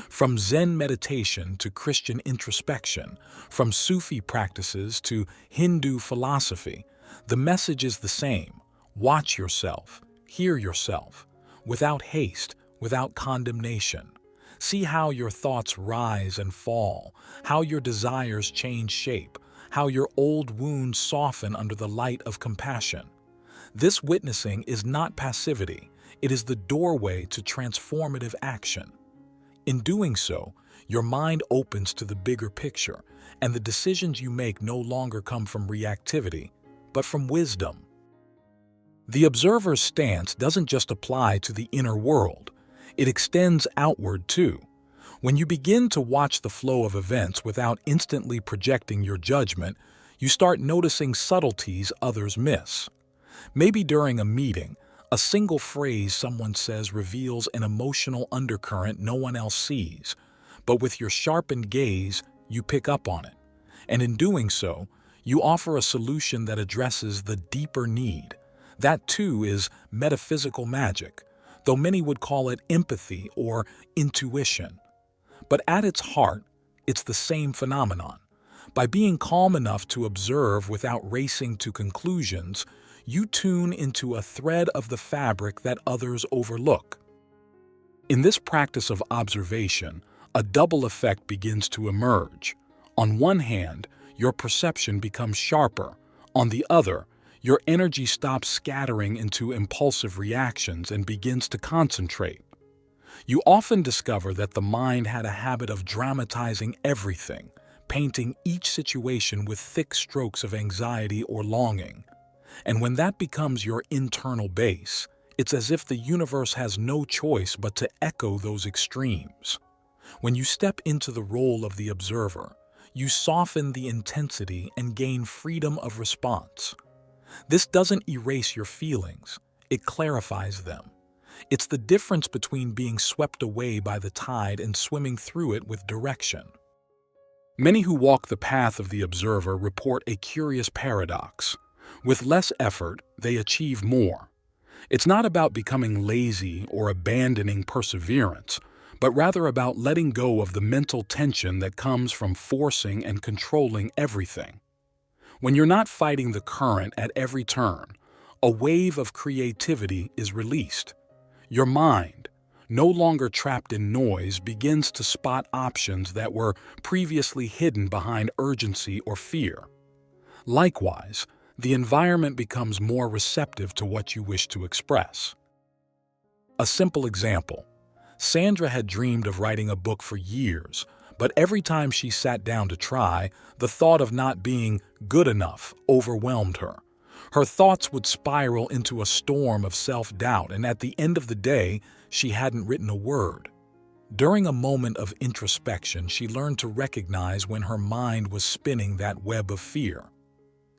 From Zen meditation to Christian introspection, from Sufi practices to Hindu philosophy, the message is the same. Watch yourself, hear yourself, without haste, without condemnation. See how your thoughts rise and fall, how your desires change shape, how your old wounds soften under the light of compassion. This witnessing is not passivity, it is the doorway to transformative action. In doing so, your mind opens to the bigger picture, and the decisions you make no longer come from reactivity, but from wisdom. The observer's stance doesn't just apply to the inner world, it extends outward too. When you begin to watch the flow of events without instantly projecting your judgment, you start noticing subtleties others miss. Maybe during a meeting, a single phrase someone says reveals an emotional undercurrent no one else sees, but with your sharpened gaze, you pick up on it. And in doing so, you offer a solution that addresses the deeper need. That too is metaphysical magic, though many would call it empathy or intuition. But at its heart, it's the same phenomenon. By being calm enough to observe without racing to conclusions, you tune into a thread of the fabric that others overlook. In this practice of observation, a double effect begins to emerge. On one hand, your perception becomes sharper. On the other, your energy stops scattering into impulsive reactions and begins to concentrate. You often discover that the mind had a habit of dramatizing everything, painting each situation with thick strokes of anxiety or longing. And when that becomes your internal base, it's as if the universe has no choice but to echo those extremes. When you step into the role of the observer, you soften the intensity and gain freedom of response. This doesn't erase your feelings, it clarifies them. It's the difference between being swept away by the tide and swimming through it with direction. Many who walk the path of the observer report a curious paradox. With less effort, they achieve more. It's not about becoming lazy or abandoning perseverance, but rather about letting go of the mental tension that comes from forcing and controlling everything. When you're not fighting the current at every turn, a wave of creativity is released. Your mind, no longer trapped in noise, begins to spot options that were previously hidden behind urgency or fear. Likewise, the environment becomes more receptive to what you wish to express. A simple example. Sandra had dreamed of writing a book for years, but every time she sat down to try, the thought of not being good enough overwhelmed her. Her thoughts would spiral into a storm of self-doubt, and at the end of the day, she hadn't written a word. During a moment of introspection, she learned to recognize when her mind was spinning that web of fear.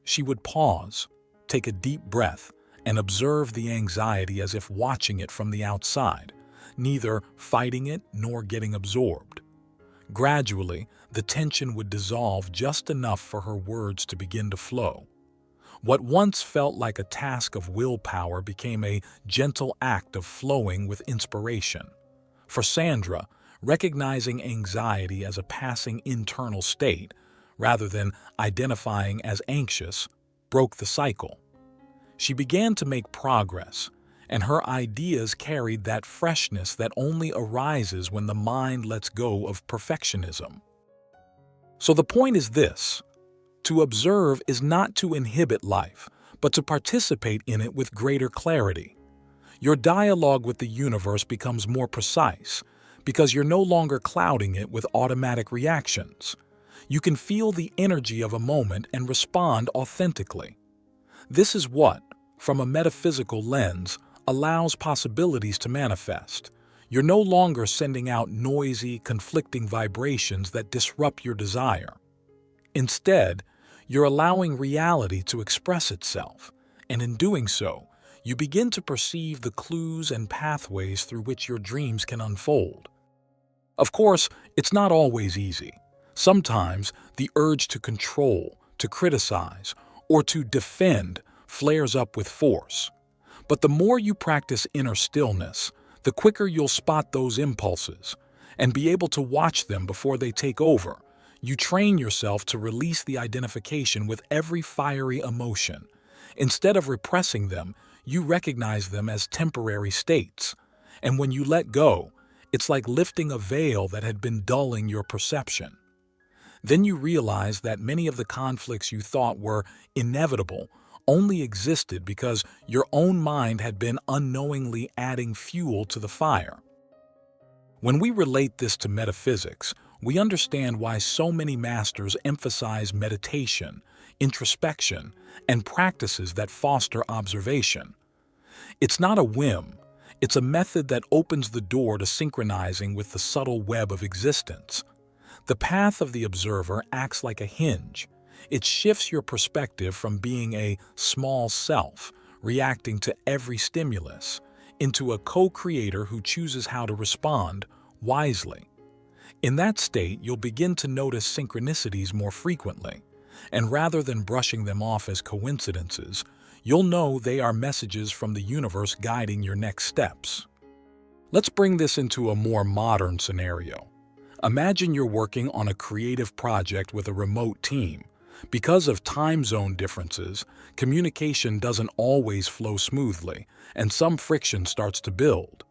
She would pause, take a deep breath, and observe the anxiety as if watching it from the outside, neither fighting it nor getting absorbed. Gradually, the tension would dissolve just enough for her words to begin to flow. What once felt like a task of willpower became a gentle act of flowing with inspiration. For Sandra, recognizing anxiety as a passing internal state, rather than identifying as anxious, broke the cycle. She began to make progress, and her ideas carried that freshness that only arises when the mind lets go of perfectionism. So the point is this: to observe is not to inhibit life, but to participate in it with greater clarity. Your dialogue with the universe becomes more precise, because you're no longer clouding it with automatic reactions. You can feel the energy of a moment and respond authentically. This is what, from a metaphysical lens, allows possibilities to manifest. You're no longer sending out noisy, conflicting vibrations that disrupt your desire. Instead, you're allowing reality to express itself, and in doing so, you begin to perceive the clues and pathways through which your dreams can unfold. Of course, it's not always easy. Sometimes the urge to control, to criticize, or to defend flares up with force. But the more you practice inner stillness, the quicker you'll spot those impulses and be able to watch them before they take over. You train yourself to release the identification with every fiery emotion. Instead of repressing them, you recognize them as temporary states. And when you let go, it's like lifting a veil that had been dulling your perception. Then you realize that many of the conflicts you thought were inevitable only existed because your own mind had been unknowingly adding fuel to the fire. When we relate this to metaphysics, we understand why so many masters emphasize meditation, introspection, and practices that foster observation. It's not a whim. It's a method that opens the door to synchronizing with the subtle web of existence. The path of the observer acts like a hinge. It shifts your perspective from being a small self, reacting to every stimulus, into a co-creator who chooses how to respond wisely. In that state, you'll begin to notice synchronicities more frequently, and rather than brushing them off as coincidences, you'll know they are messages from the universe guiding your next steps. Let's bring this into a more modern scenario. Imagine you're working on a creative project with a remote team. Because of time zone differences, communication doesn't always flow smoothly, and some friction starts to build.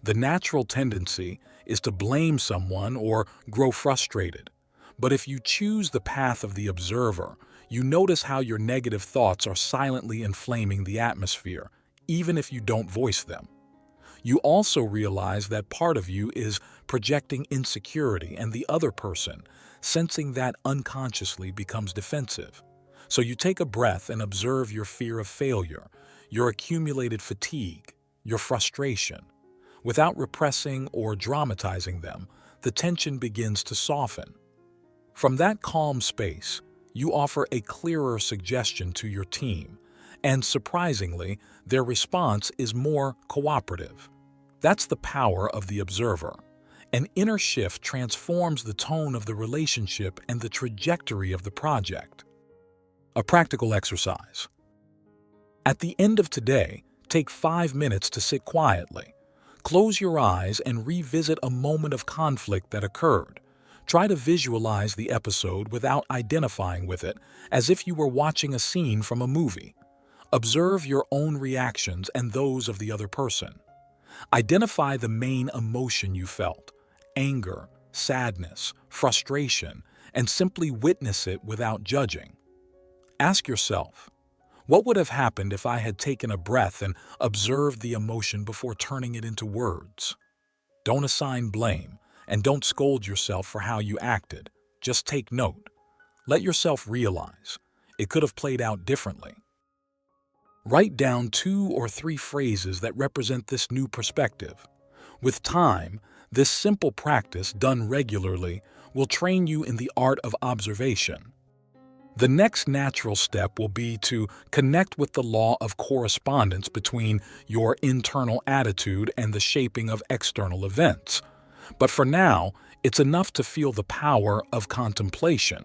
The natural tendency is to blame someone or grow frustrated. But if you choose the path of the observer, you notice how your negative thoughts are silently inflaming the atmosphere, even if you don't voice them. You also realize that part of you is projecting insecurity, and the other person, sensing that unconsciously, becomes defensive. So you take a breath and observe your fear of failure, your accumulated fatigue, your frustration. Without repressing or dramatizing them, the tension begins to soften. From that calm space, you offer a clearer suggestion to your team, and surprisingly, their response is more cooperative. That's the power of the observer. An inner shift transforms the tone of the relationship and the trajectory of the project. A practical exercise. At the end of today, take 5 minutes to sit quietly. Close your eyes and revisit a moment of conflict that occurred. Try to visualize the episode without identifying with it, as if you were watching a scene from a movie. Observe your own reactions and those of the other person. Identify the main emotion you felt: anger, sadness, frustration, and simply witness it without judging. Ask yourself, what would have happened if I had taken a breath and observed the emotion before turning it into words? Don't assign blame, and don't scold yourself for how you acted. Just take note. Let yourself realize it could have played out differently. Write down 2 or 3 phrases that represent this new perspective. With time, this simple practice, done regularly, will train you in the art of observation. The next natural step will be to connect with the law of correspondence between your internal attitude and the shaping of external events. But for now, it's enough to feel the power of contemplation.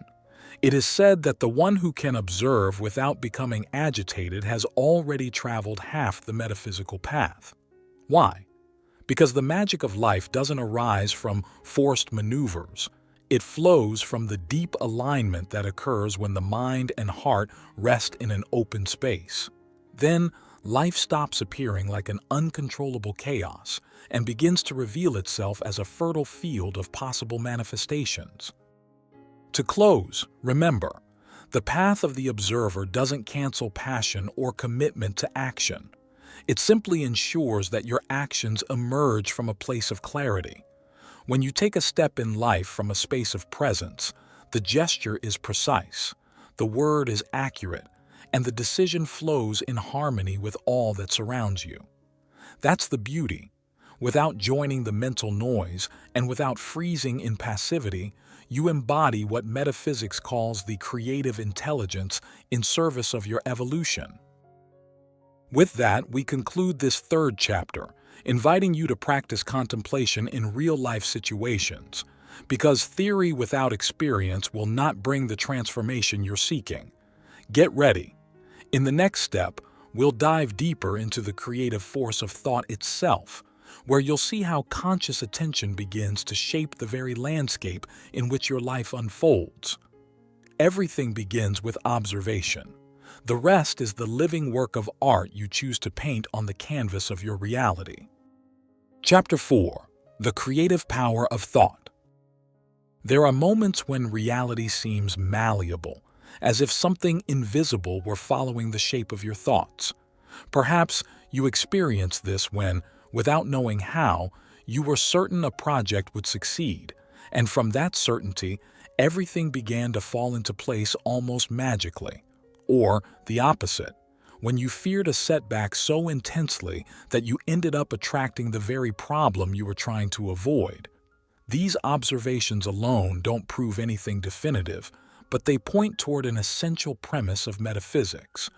It is said that the one who can observe without becoming agitated has already traveled half the metaphysical path. Why? Because the magic of life doesn't arise from forced maneuvers. It flows from the deep alignment that occurs when the mind and heart rest in an open space. Then, life stops appearing like an uncontrollable chaos and begins to reveal itself as a fertile field of possible manifestations. To close, remember, the path of the observer doesn't cancel passion or commitment to action. It simply ensures that your actions emerge from a place of clarity. When you take a step in life from a space of presence, the gesture is precise, the word is accurate, and the decision flows in harmony with all that surrounds you. That's the beauty. Without joining the mental noise and without freezing in passivity, you embody what metaphysics calls the creative intelligence in service of your evolution. With that, we conclude this third chapter, inviting you to practice contemplation in real-life situations, because theory without experience will not bring the transformation you're seeking. Get ready. In the next step, we'll dive deeper into the creative force of thought itself, where you'll see how conscious attention begins to shape the very landscape in which your life unfolds. Everything begins with observation. The rest is the living work of art you choose to paint on the canvas of your reality. Chapter 4. The Creative Power of Thought. There are moments when reality seems malleable, as if something invisible were following the shape of your thoughts. Perhaps you experienced this when, without knowing how, you were certain a project would succeed, and from that certainty, everything began to fall into place almost magically. Or the opposite, when you feared a setback so intensely that you ended up attracting the very problem you were trying to avoid. These observations alone don't prove anything definitive, but they point toward an essential premise of metaphysics.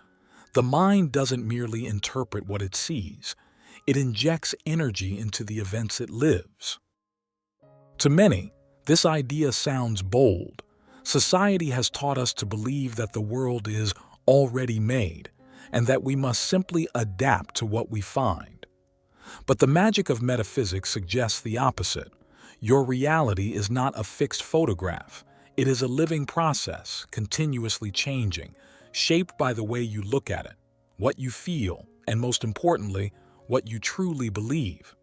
The mind doesn't merely interpret what it sees, it injects energy into the events it lives. To many, this idea sounds bold. Society has taught us to believe that the world is already made, and that we must simply adapt to what we find. But the magic of metaphysics suggests the opposite. Your reality is not a fixed photograph. It is a living process, continuously changing, shaped by the way you look at it, what you feel, and most importantly, what you truly believe.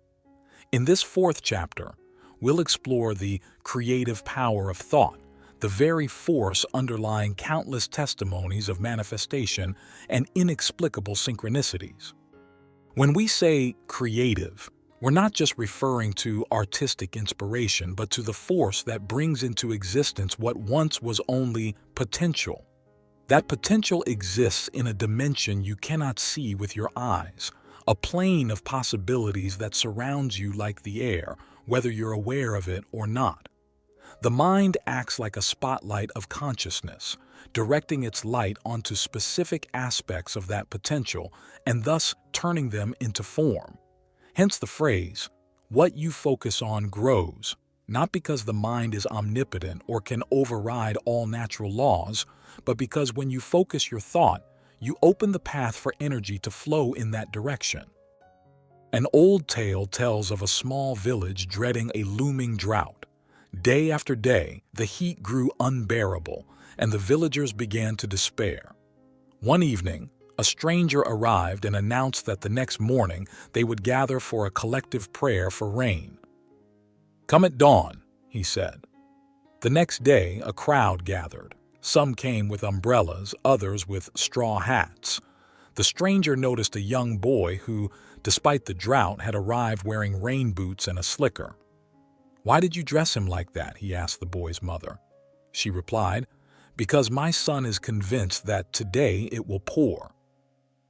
In this fourth chapter, we'll explore the creative power of thought, the very force underlying countless testimonies of manifestation and inexplicable synchronicities. When we say creative, we're not just referring to artistic inspiration, but to the force that brings into existence what once was only potential. That potential exists in a dimension you cannot see with your eyes, a plane of possibilities that surrounds you like the air, whether you're aware of it or not. The mind acts like a spotlight of consciousness, directing its light onto specific aspects of that potential and thus turning them into form. Hence the phrase, "What you focus on grows," not because the mind is omnipotent or can override all natural laws, but because when you focus your thought, you open the path for energy to flow in that direction. An old tale tells of a small village dreading a looming drought. Day after day, the heat grew unbearable, and the villagers began to despair. One evening, a stranger arrived and announced that the next morning they would gather for a collective prayer for rain. "Come at dawn," he said. The next day, a crowd gathered. Some came with umbrellas, others with straw hats. The stranger noticed a young boy who, despite the drought, had arrived wearing rain boots and a slicker. "Why did you dress him like that?" he asked the boy's mother. She replied, "Because my son is convinced that today it will pour."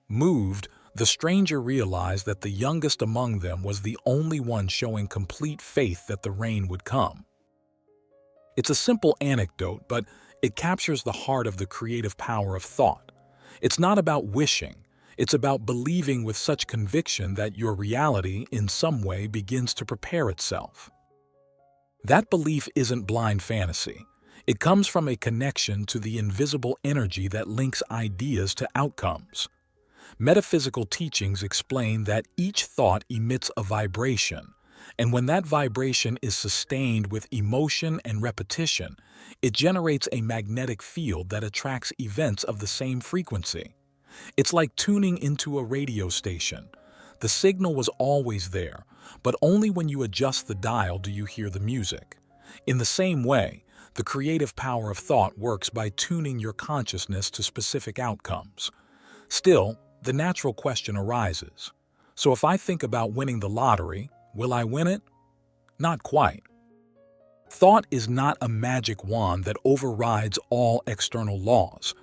Moved, the stranger realized that the youngest among them was the only one showing complete faith that the rain would come. It's a simple anecdote, but it captures the heart of the creative power of thought. It's not about wishing, it's about believing with such conviction that your reality, in some way, begins to prepare itself. That belief isn't blind fantasy. It comes from a connection to the invisible energy that links ideas to outcomes. Metaphysical teachings explain that each thought emits a vibration, and when that vibration is sustained with emotion and repetition, it generates a magnetic field that attracts events of the same frequency. It's like tuning into a radio station. The signal was always there, but only when you adjust the dial do you hear the music. In the same way, the creative power of thought works by tuning your consciousness to specific outcomes. Still, the natural question arises. So if I think about winning the lottery, will I win it? Not quite. Thought is not a magic wand that overrides all external laws.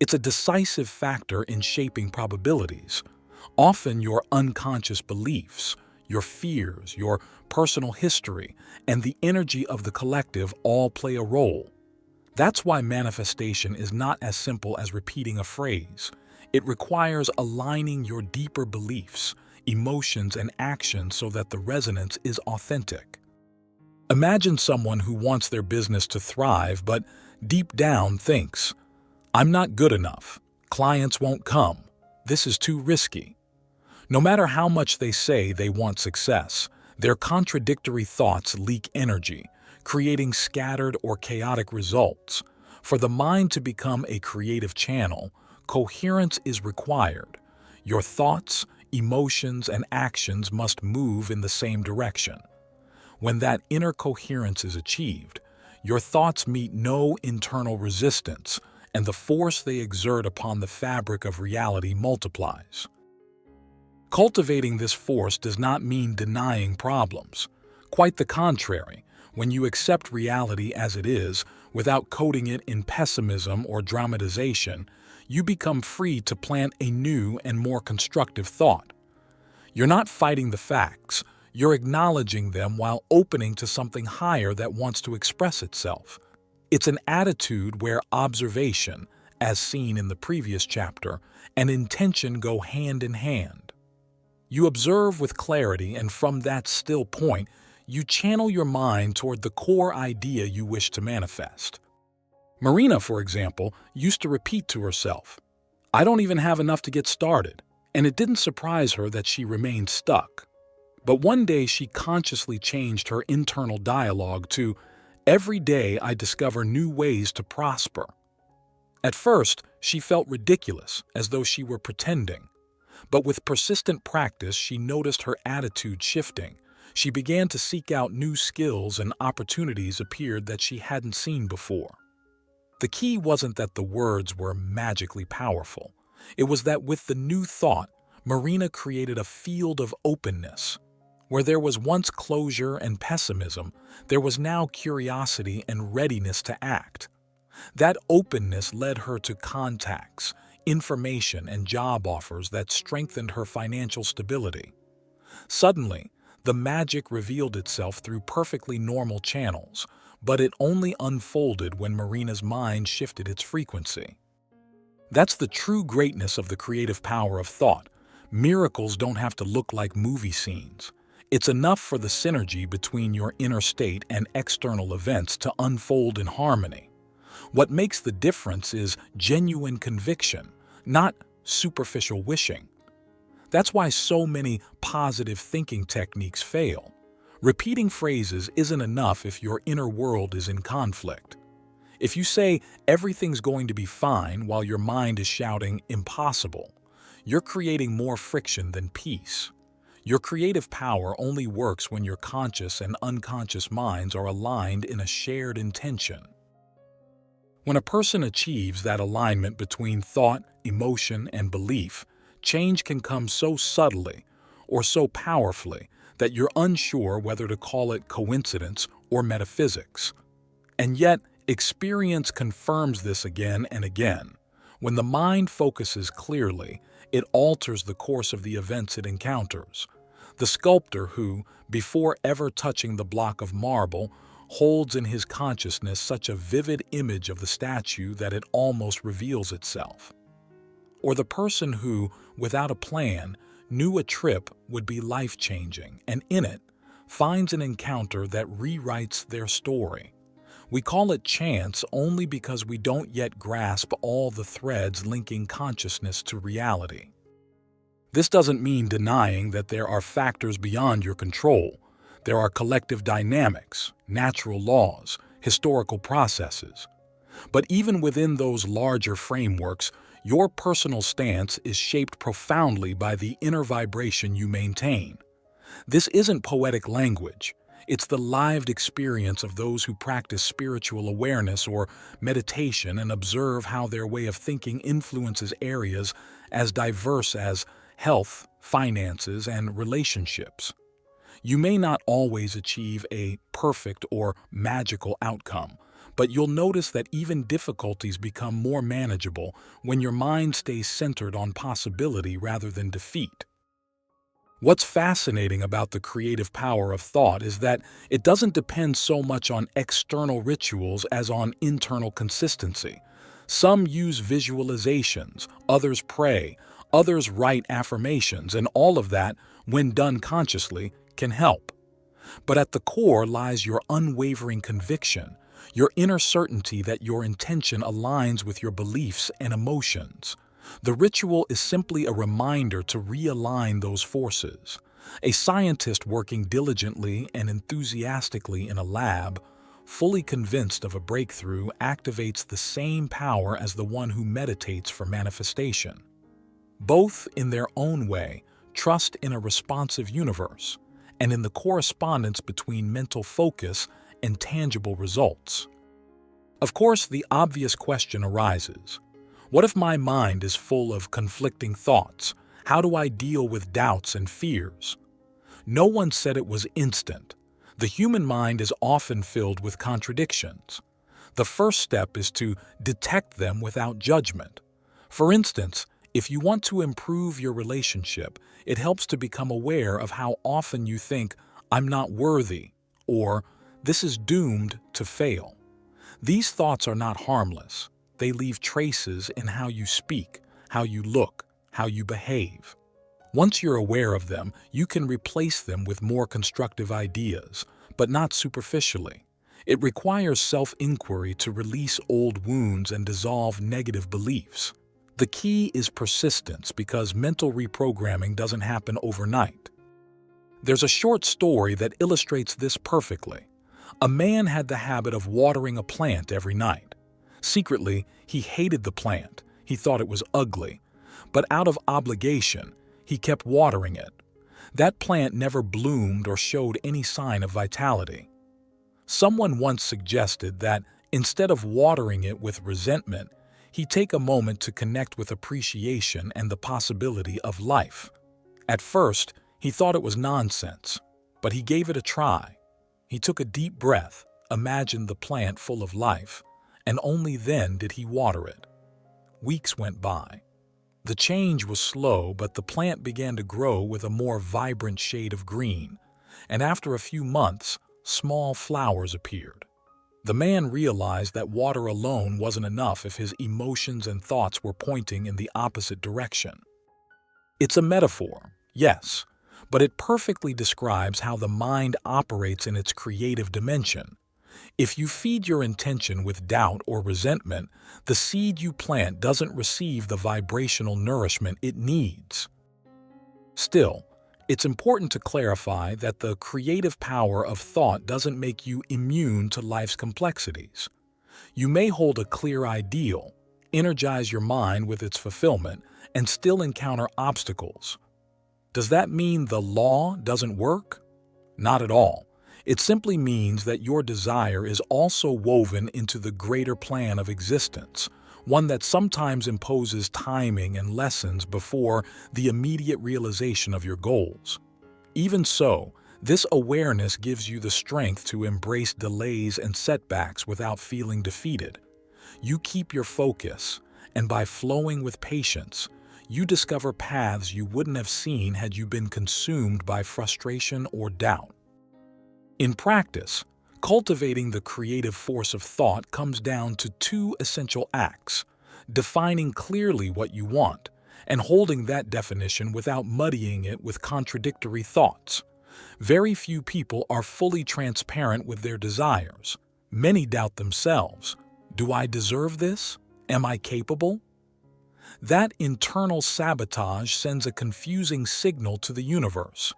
It's a decisive factor in shaping probabilities. Often your unconscious beliefs, your fears, your personal history, and the energy of the collective all play a role. That's why manifestation is not as simple as repeating a phrase. It requires aligning your deeper beliefs, emotions, and actions so that the resonance is authentic. Imagine someone who wants their business to thrive but deep down thinks, "I'm not good enough. Clients won't come. This is too risky." No matter how much they say they want success, their contradictory thoughts leak energy, creating scattered or chaotic results. For the mind to become a creative channel, coherence is required. Your thoughts, emotions, and actions must move in the same direction. When that inner coherence is achieved, your thoughts meet no internal resistance, and the force they exert upon the fabric of reality multiplies. Cultivating this force does not mean denying problems. Quite the contrary, when you accept reality as it is, without coating it in pessimism or dramatization, you become free to plant a new and more constructive thought. You're not fighting the facts, you're acknowledging them while opening to something higher that wants to express itself. It's an attitude where observation, as seen in the previous chapter, and intention go hand in hand. You observe with clarity, and from that still point, you channel your mind toward the core idea you wish to manifest. Marina, for example, used to repeat to herself, "I don't even have enough to get started," and it didn't surprise her that she remained stuck. But one day she consciously changed her internal dialogue to, "Every day I discover new ways to prosper." At first, she felt ridiculous, as though she were pretending. But with persistent practice, she noticed her attitude shifting. She began to seek out new skills, and opportunities appeared that she hadn't seen before. The key wasn't that the words were magically powerful. It was that with the new thought, Marina created a field of openness. Where there was once closure and pessimism, there was now curiosity and readiness to act. That openness led her to contacts, information, and job offers that strengthened her financial stability. Suddenly, the magic revealed itself through perfectly normal channels, but it only unfolded when Marina's mind shifted its frequency. That's the true greatness of the creative power of thought. Miracles don't have to look like movie scenes. It's enough for the synergy between your inner state and external events to unfold in harmony. What makes the difference is genuine conviction, not superficial wishing. That's why so many positive thinking techniques fail. Repeating phrases isn't enough if your inner world is in conflict. If you say everything's going to be fine while your mind is shouting impossible, you're creating more friction than peace. Your creative power only works when your conscious and unconscious minds are aligned in a shared intention. When a person achieves that alignment between thought, emotion, and belief, change can come so subtly or so powerfully that you're unsure whether to call it coincidence or metaphysics. And yet, experience confirms this again and again. When the mind focuses clearly, it alters the course of the events it encounters. The sculptor who, before ever touching the block of marble, holds in his consciousness such a vivid image of the statue that it almost reveals itself. Or the person who, without a plan, knew a trip would be life-changing, and in it, finds an encounter that rewrites their story. We call it chance only because we don't yet grasp all the threads linking consciousness to reality. This doesn't mean denying that there are factors beyond your control. There are collective dynamics, natural laws, historical processes. But even within those larger frameworks, your personal stance is shaped profoundly by the inner vibration you maintain. This isn't poetic language. It's the lived experience of those who practice spiritual awareness or meditation and observe how their way of thinking influences areas as diverse as health, finances, and relationships. You may not always achieve a perfect or magical outcome, but you'll notice that even difficulties become more manageable when your mind stays centered on possibility rather than defeat. What's fascinating about the creative power of thought is that it doesn't depend so much on external rituals as on internal consistency. Some use visualizations, others pray, others write affirmations, and all of that, when done consciously, can help. But at the core lies your unwavering conviction, your inner certainty that your intention aligns with your beliefs and emotions. The ritual is simply a reminder to realign those forces. A scientist working diligently and enthusiastically in a lab, fully convinced of a breakthrough, activates the same power as the one who meditates for manifestation. Both, in their own way, trust in a responsive universe and in the correspondence between mental focus and tangible results. Of course, the obvious question arises. What if my mind is full of conflicting thoughts? How do I deal with doubts and fears? No one said it was instant. The human mind is often filled with contradictions. The first step is to detect them without judgment. For instance, if you want to improve your relationship, it helps to become aware of how often you think, "I'm not worthy," or "this is doomed to fail." These thoughts are not harmless. They leave traces in how you speak, how you look, how you behave. Once you're aware of them, you can replace them with more constructive ideas, but not superficially. It requires self-inquiry to release old wounds and dissolve negative beliefs. The key is persistence, because mental reprogramming doesn't happen overnight. There's a short story that illustrates this perfectly. A man had the habit of watering a plant every night. Secretly, he hated the plant. He thought it was ugly. But out of obligation, he kept watering it. That plant never bloomed or showed any sign of vitality. Someone once suggested that instead of watering it with resentment, he take a moment to connect with appreciation and the possibility of life. At first, he thought it was nonsense, but he gave it a try. He took a deep breath, imagined the plant full of life, and only then did he water it. Weeks went by. The change was slow, but the plant began to grow with a more vibrant shade of green, and after a few months, small flowers appeared. The man realized that water alone wasn't enough if his emotions and thoughts were pointing in the opposite direction. It's a metaphor, yes, but it perfectly describes how the mind operates in its creative dimension. If you feed your intention with doubt or resentment, the seed you plant doesn't receive the vibrational nourishment it needs. Still, it's important to clarify that the creative power of thought doesn't make you immune to life's complexities. You may hold a clear ideal, energize your mind with its fulfillment, and still encounter obstacles. Does that mean the law doesn't work? Not at all. It simply means that your desire is also woven into the greater plan of existence, one that sometimes imposes timing and lessons before the immediate realization of your goals. Even so, this awareness gives you the strength to embrace delays and setbacks without feeling defeated. You keep your focus, and by flowing with patience, you discover paths you wouldn't have seen had you been consumed by frustration or doubt. In practice, cultivating the creative force of thought comes down to two essential acts: defining clearly what you want, and holding that definition without muddying it with contradictory thoughts. Very few people are fully transparent with their desires. Many doubt themselves. Do I deserve this? Am I capable? That internal sabotage sends a confusing signal to the universe.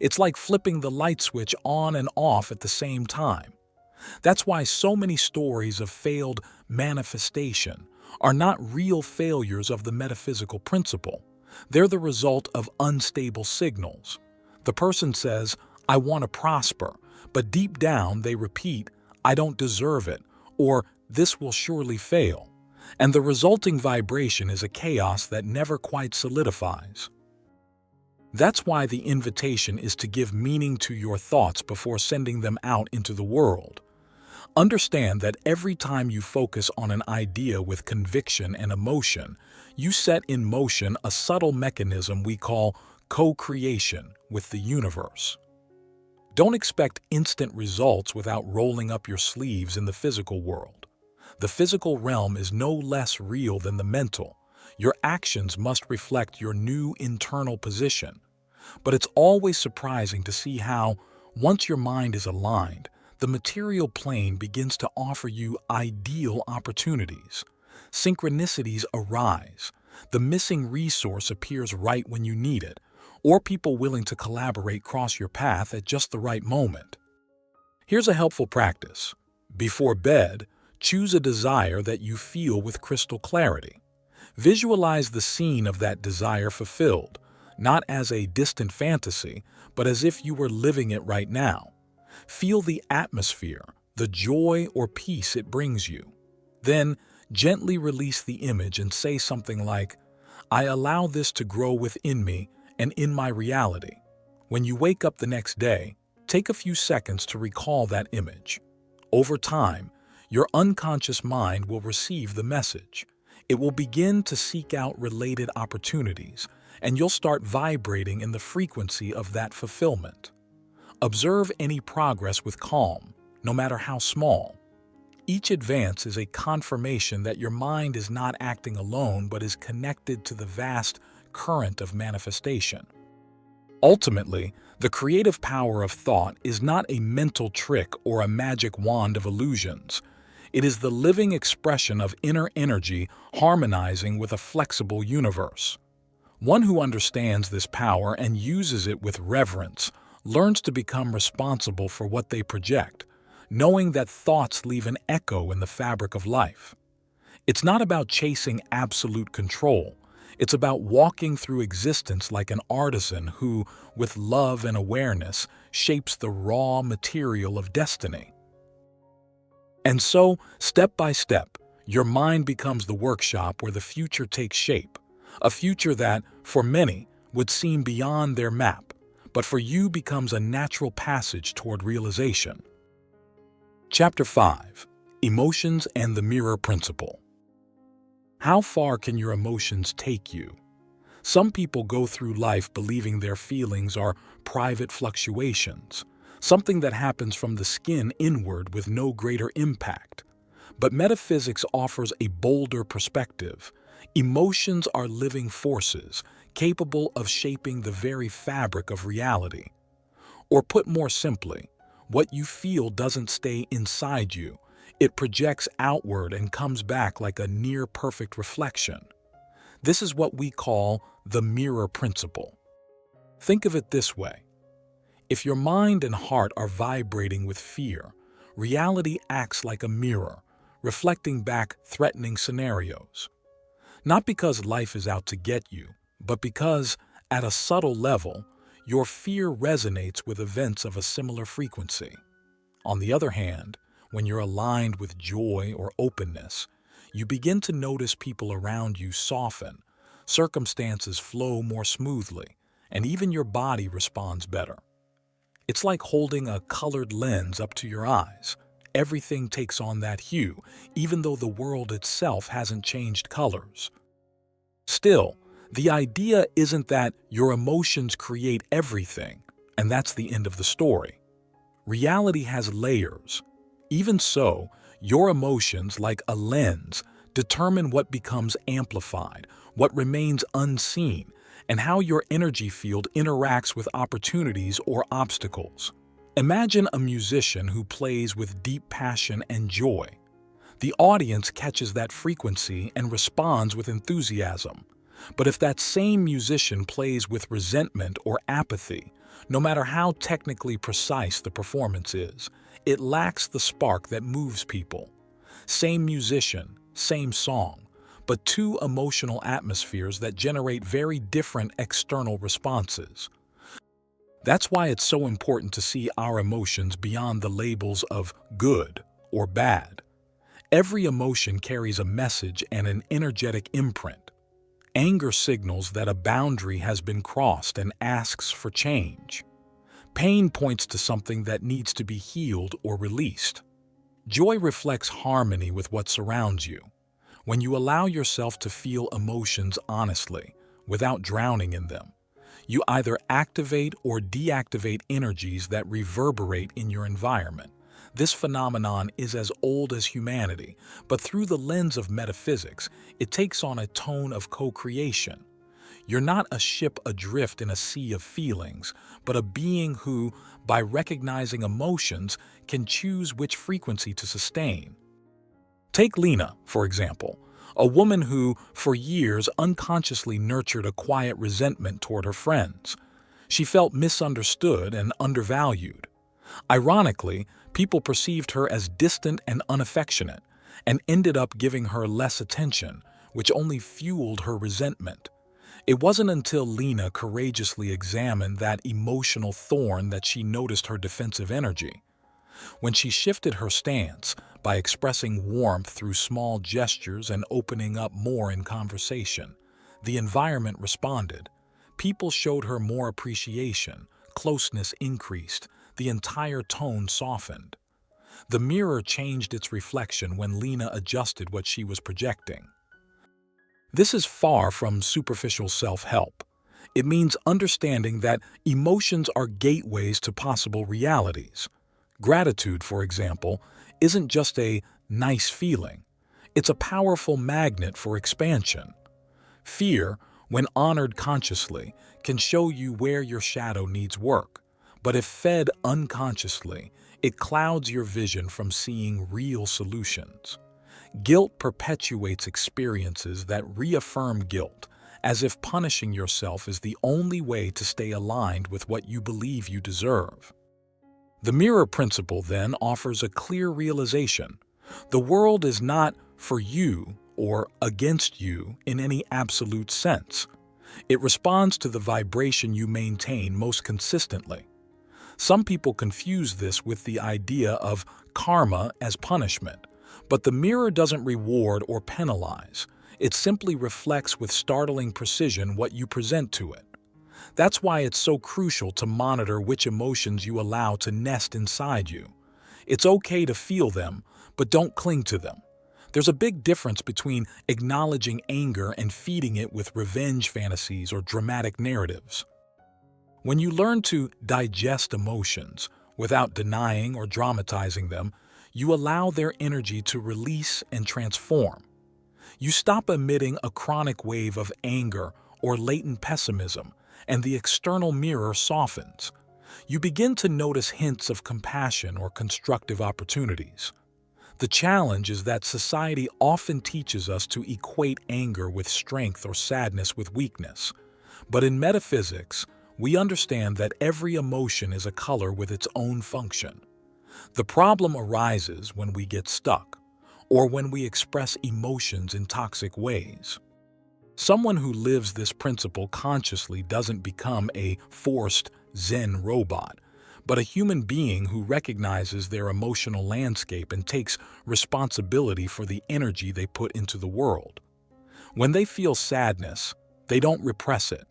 It's like flipping the light switch on and off at the same time. That's why so many stories of failed manifestation are not real failures of the metaphysical principle. They're the result of unstable signals. The person says, "I want to prosper," but deep down they repeat, "I don't deserve it," or "this will surely fail." And the resulting vibration is a chaos that never quite solidifies. That's why the invitation is to give meaning to your thoughts before sending them out into the world. Understand that every time you focus on an idea with conviction and emotion, you set in motion a subtle mechanism we call co-creation, with the universe. Don't expect instant results without rolling up your sleeves in the physical world. The physical realm is no less real than the mental. Your actions must reflect your new internal position. But it's always surprising to see how, once your mind is aligned, the material plane begins to offer you ideal opportunities. Synchronicities arise. The missing resource appears right when you need it, or people willing to collaborate cross your path at just the right moment. Here's a helpful practice. Before bed, choose a desire that you feel with crystal clarity. Visualize the scene of that desire fulfilled, not as a distant fantasy, but as if you were living it right now. Feel the atmosphere, the joy or peace it brings you. Then, gently release the image and say something like, "I allow this to grow within me and in my reality." When you wake up the next day, take a few seconds to recall that image. Over time, your unconscious mind will receive the message. It will begin to seek out related opportunities, and you'll start vibrating in the frequency of that fulfillment. Observe any progress with calm, no matter how small. Each advance is a confirmation that your mind is not acting alone but is connected to the vast current of manifestation. Ultimately, the creative power of thought is not a mental trick or a magic wand of illusions. It is the living expression of inner energy harmonizing with a flexible universe. One who understands this power and uses it with reverence learns to become responsible for what they project, knowing that thoughts leave an echo in the fabric of life. It's not about chasing absolute control. It's about walking through existence like an artisan who, with love and awareness, shapes the raw material of destiny. And so, step by step, your mind becomes the workshop where the future takes shape, a future that, for many, would seem beyond their map, but for you becomes a natural passage toward realization. Chapter 5. Emotions and the Mirror Principle. How far can your emotions take you? Some people go through life believing their feelings are private fluctuations, something that happens from the skin inward with no greater impact. But metaphysics offers a bolder perspective. Emotions are living forces, capable of shaping the very fabric of reality. Or put more simply, what you feel doesn't stay inside you. It projects outward and comes back like a near-perfect reflection. This is what we call the mirror principle. Think of it this way. If your mind and heart are vibrating with fear, reality acts like a mirror, reflecting back threatening scenarios. Not because life is out to get you, but because, at a subtle level, your fear resonates with events of a similar frequency. On the other hand, when you're aligned with joy or openness, you begin to notice people around you soften, circumstances flow more smoothly, and even your body responds better. It's like holding a colored lens up to your eyes. Everything takes on that hue, even though the world itself hasn't changed colors. Still, the idea isn't that your emotions create everything, and that's the end of the story. Reality has layers. Even so, your emotions, like a lens, determine what becomes amplified, what remains unseen, and how your energy field interacts with opportunities or obstacles. Imagine a musician who plays with deep passion and joy. The audience catches that frequency and responds with enthusiasm. But if that same musician plays with resentment or apathy, no matter how technically precise the performance is, it lacks the spark that moves people. Same musician, same song, but two emotional atmospheres that generate very different external responses. That's why it's so important to see our emotions beyond the labels of good or bad. Every emotion carries a message and an energetic imprint. Anger signals that a boundary has been crossed and asks for change. Pain points to something that needs to be healed or released. Joy reflects harmony with what surrounds you. When you allow yourself to feel emotions honestly, without drowning in them, You either activate or deactivate energies that reverberate in your environment. This phenomenon is as old as humanity, but through the lens of metaphysics, it takes on a tone of co-creation. You're not a ship adrift in a sea of feelings, but a being who, by recognizing emotions, can choose which frequency to sustain. Take Lena, for example, a woman who, for years, unconsciously nurtured a quiet resentment toward her friends. She felt misunderstood and undervalued. Ironically, people perceived her as distant and unaffectionate, and ended up giving her less attention, which only fueled her resentment. It wasn't until Lena courageously examined that emotional thorn that she noticed her defensive energy. When she shifted her stance by expressing warmth through small gestures and opening up more in conversation, the environment responded. People showed her more appreciation, closeness increased, the entire tone softened. The mirror changed its reflection when Lena adjusted what she was projecting. This is far from superficial self-help. It means understanding that emotions are gateways to possible realities. Gratitude, for example, isn't just a nice feeling. It's a powerful magnet for expansion. Fear, when honored consciously, can show you where your shadow needs work. But if fed unconsciously, it clouds your vision from seeing real solutions. Guilt perpetuates experiences that reaffirm guilt, as if punishing yourself is the only way to stay aligned with what you believe you deserve. The mirror principle then offers a clear realization. The world is not for you or against you in any absolute sense. It responds to the vibration you maintain most consistently. Some people confuse this with the idea of karma as punishment, but the mirror doesn't reward or penalize. It simply reflects with startling precision what you present to it. That's why it's so crucial to monitor which emotions you allow to nest inside you. It's okay to feel them, but don't cling to them. There's a big difference between acknowledging anger and feeding it with revenge fantasies or dramatic narratives. When you learn to digest emotions without denying or dramatizing them, you allow their energy to release and transform. You stop emitting a chronic wave of anger or latent pessimism, and the external mirror softens. You begin to notice hints of compassion or constructive opportunities. The challenge is that society often teaches us to equate anger with strength or sadness with weakness. But in metaphysics, we understand that every emotion is a color with its own function. The problem arises when we get stuck, or when we express emotions in toxic ways. Someone who lives this principle consciously doesn't become a forced Zen robot, but a human being who recognizes their emotional landscape and takes responsibility for the energy they put into the world. When they feel sadness, they don't repress it.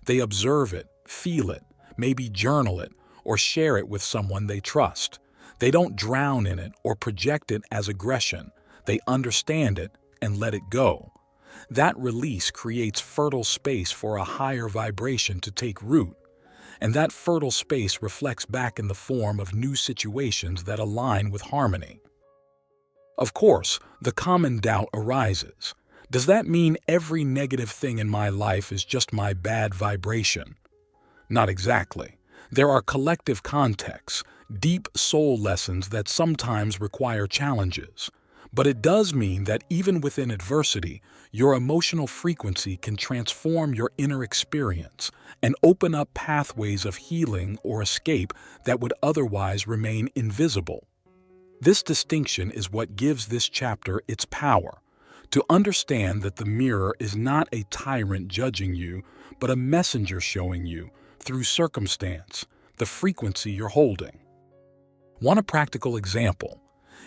They observe it, feel it, maybe journal it, or share it with someone they trust. They don't drown in it or project it as aggression. They understand it and let it go. That release creates fertile space for a higher vibration to take root, and that fertile space reflects back in the form of new situations that align with harmony. Of course, the common doubt arises. Does that mean every negative thing in my life is just my bad vibration? Not exactly. There are collective contexts, deep soul lessons that sometimes require challenges. But it does mean that even within adversity, your emotional frequency can transform your inner experience and open up pathways of healing or escape that would otherwise remain invisible. This distinction is what gives this chapter its power. To understand that the mirror is not a tyrant judging you, but a messenger showing you, through circumstance, the frequency you're holding. Want a practical example?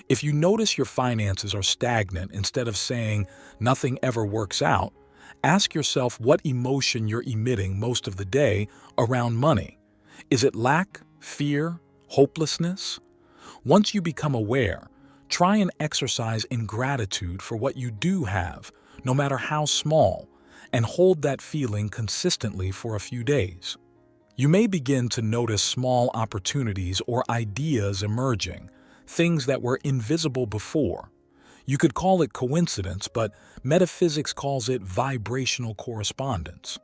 If you notice your finances are stagnant instead of saying nothing ever works out, ask yourself what emotion you're emitting most of the day around money. Is it lack, fear, hopelessness? Once you become aware, try and exercise in gratitude for what you do have, no matter how small, and hold that feeling consistently for a few days. You may begin to notice small opportunities or ideas emerging, things that were invisible before. You could call it coincidence, but metaphysics calls it vibrational correspondence.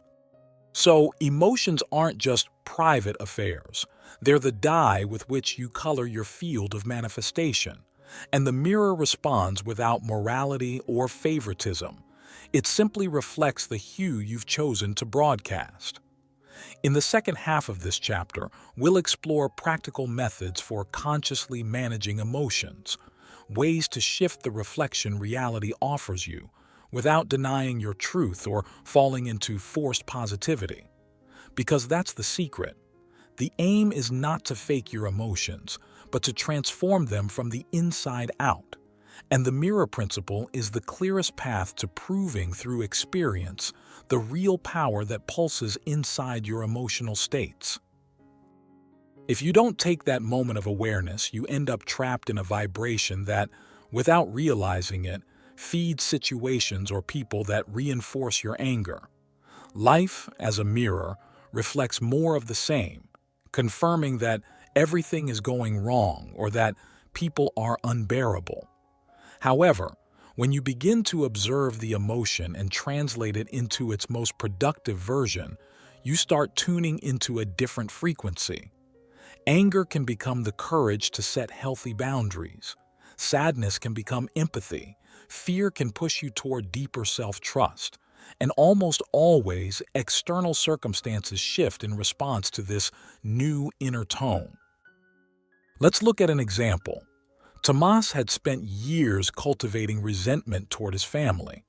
So, emotions aren't just private affairs. They're the dye with which you color your field of manifestation. And the mirror responds without morality or favoritism. It simply reflects the hue you've chosen to broadcast. In the second half of this chapter, we'll explore practical methods for consciously managing emotions, ways to shift the reflection reality offers you, without denying your truth or falling into forced positivity. Because that's the secret. The aim is not to fake your emotions, but to transform them from the inside out. And the mirror principle is the clearest path to proving through experience the real power that pulses inside your emotional states. If you don't take that moment of awareness, you end up trapped in a vibration that, without realizing it, feeds situations or people that reinforce your anger. Life, as a mirror, reflects more of the same, confirming that everything is going wrong or that people are unbearable. However, when you begin to observe the emotion and translate it into its most productive version, you start tuning into a different frequency. Anger can become the courage to set healthy boundaries. Sadness can become empathy. Fear can push you toward deeper self-trust. And almost always, external circumstances shift in response to this new inner tone. Let's look at an example. Tomas had spent years cultivating resentment toward his family.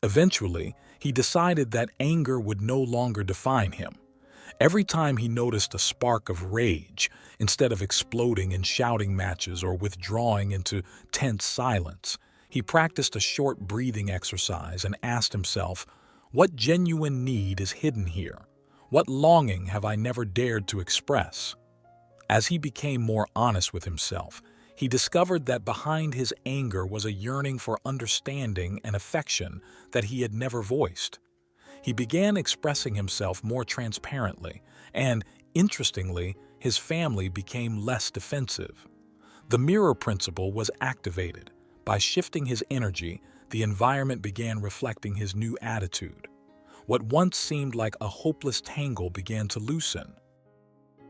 Eventually, he decided that anger would no longer define him. Every time he noticed a spark of rage, instead of exploding in shouting matches or withdrawing into tense silence, he practiced a short breathing exercise and asked himself, "What genuine need is hidden here? What longing have I never dared to express?" As he became more honest with himself, he discovered that behind his anger was a yearning for understanding and affection that he had never voiced. He began expressing himself more transparently, and, interestingly, his family became less defensive. The mirror principle was activated. By shifting his energy, the environment began reflecting his new attitude. What once seemed like a hopeless tangle began to loosen.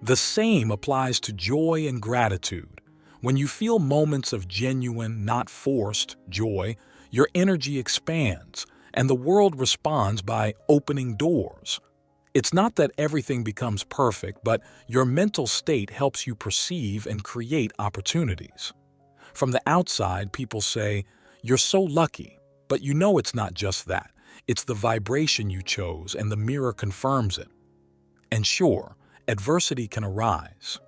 The same applies to joy and gratitude. When you feel moments of genuine, not forced, joy, your energy expands, and the world responds by opening doors. It's not that everything becomes perfect, but your mental state helps you perceive and create opportunities. From the outside, people say, "You're so lucky," but you know it's not just that. It's the vibration you chose, and the mirror confirms it. And sure, adversity can arise.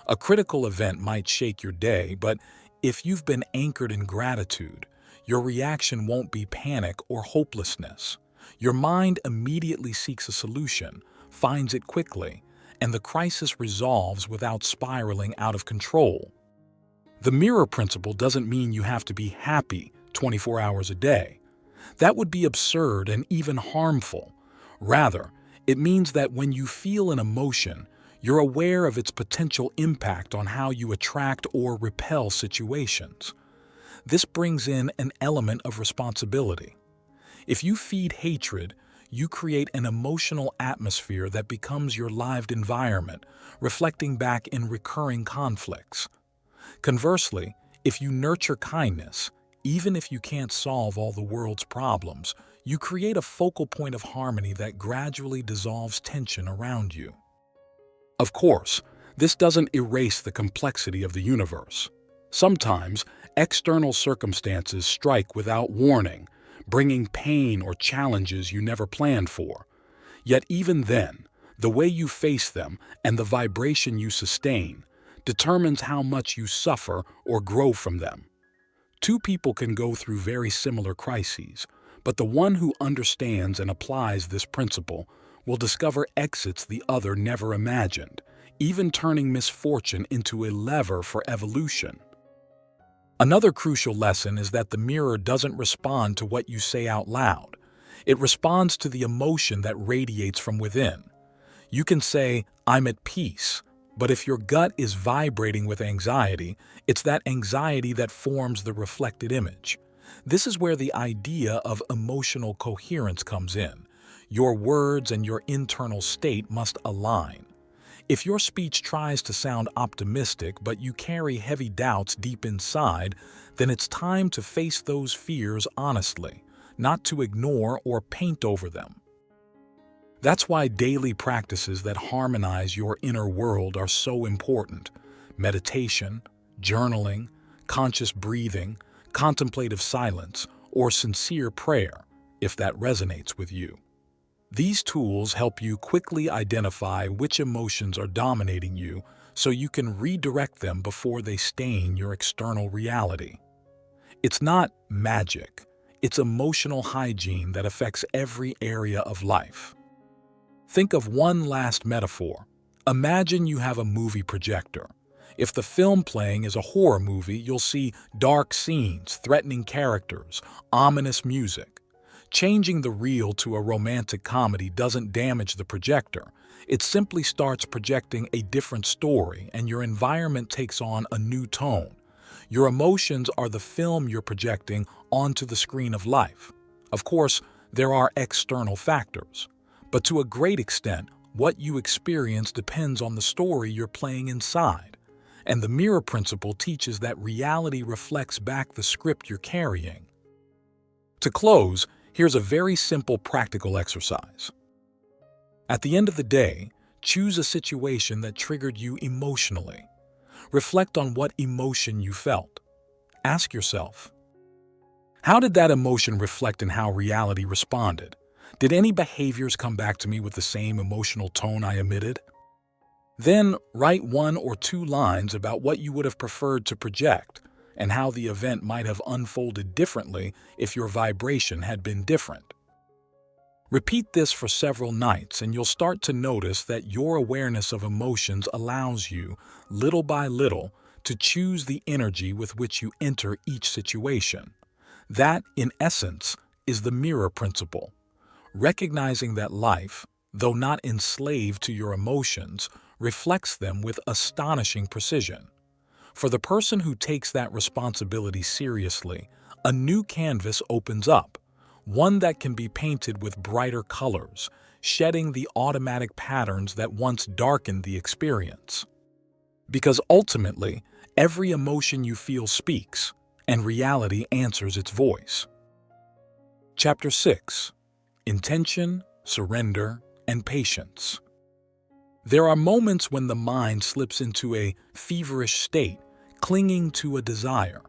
A critical event might shake your day, but if you've been anchored in gratitude, your reaction won't be panic or hopelessness. Your mind immediately seeks a solution, finds it quickly, and the crisis resolves without spiraling out of control. The mirror principle doesn't mean you have to be happy 24 hours a day. That would be absurd and even harmful. Rather, it means that when you feel an emotion, you're aware of its potential impact on how you attract or repel situations. This brings in an element of responsibility. If you feed hatred, you create an emotional atmosphere that becomes your lived environment, reflecting back in recurring conflicts. Conversely, if you nurture kindness, even if you can't solve all the world's problems, you create a focal point of harmony that gradually dissolves tension around you. Of course, this doesn't erase the complexity of the universe. Sometimes, external circumstances strike without warning, bringing pain or challenges you never planned for. Yet even then, the way you face them and the vibration you sustain determines how much you suffer or grow from them. Two people can go through very similar crises, but the one who understands and applies this principle will discover exits the other never imagined, even turning misfortune into a lever for evolution. Another crucial lesson is that the mirror doesn't respond to what you say out loud. It responds to the emotion that radiates from within. You can say, "I'm at peace," but if your gut is vibrating with anxiety, it's that anxiety that forms the reflected image. This is where the idea of emotional coherence comes in. Your words and your internal state must align. If your speech tries to sound optimistic but you carry heavy doubts deep inside, then it's time to face those fears honestly, not to ignore or paint over them. That's why daily practices that harmonize your inner world are so important. Meditation, journaling, conscious breathing, contemplative silence, or sincere prayer, if that resonates with you. These tools help you quickly identify which emotions are dominating you so you can redirect them before they stain your external reality. It's not magic, it's emotional hygiene that affects every area of life. Think of one last metaphor. Imagine you have a movie projector. If the film playing is a horror movie, you'll see dark scenes, threatening characters, ominous music. Changing the reel to a romantic comedy doesn't damage the projector. It simply starts projecting a different story, and your environment takes on a new tone. Your emotions are the film you're projecting onto the screen of life. Of course, there are external factors, but to a great extent, what you experience depends on the story you're playing inside. And the mirror principle teaches that reality reflects back the script you're carrying. To close, here's a very simple practical exercise. At the end of the day, choose a situation that triggered you emotionally. Reflect on what emotion you felt. Ask yourself, how did that emotion reflect in how reality responded? Did any behaviors come back to me with the same emotional tone I emitted? Then write 1 or 2 lines about what you would have preferred to project and how the event might have unfolded differently if your vibration had been different. Repeat this for several nights and you'll start to notice that your awareness of emotions allows you, little by little, to choose the energy with which you enter each situation. That, in essence, is the mirror principle. Recognizing that life, though not enslaved to your emotions, reflects them with astonishing precision. For the person who takes that responsibility seriously, a new canvas opens up, one that can be painted with brighter colors, shedding the automatic patterns that once darkened the experience. Because ultimately, every emotion you feel speaks, and reality answers its voice. Chapter 6. Intention, Surrender, and Patience. There are moments when the mind slips into a feverish state, clinging to a desire.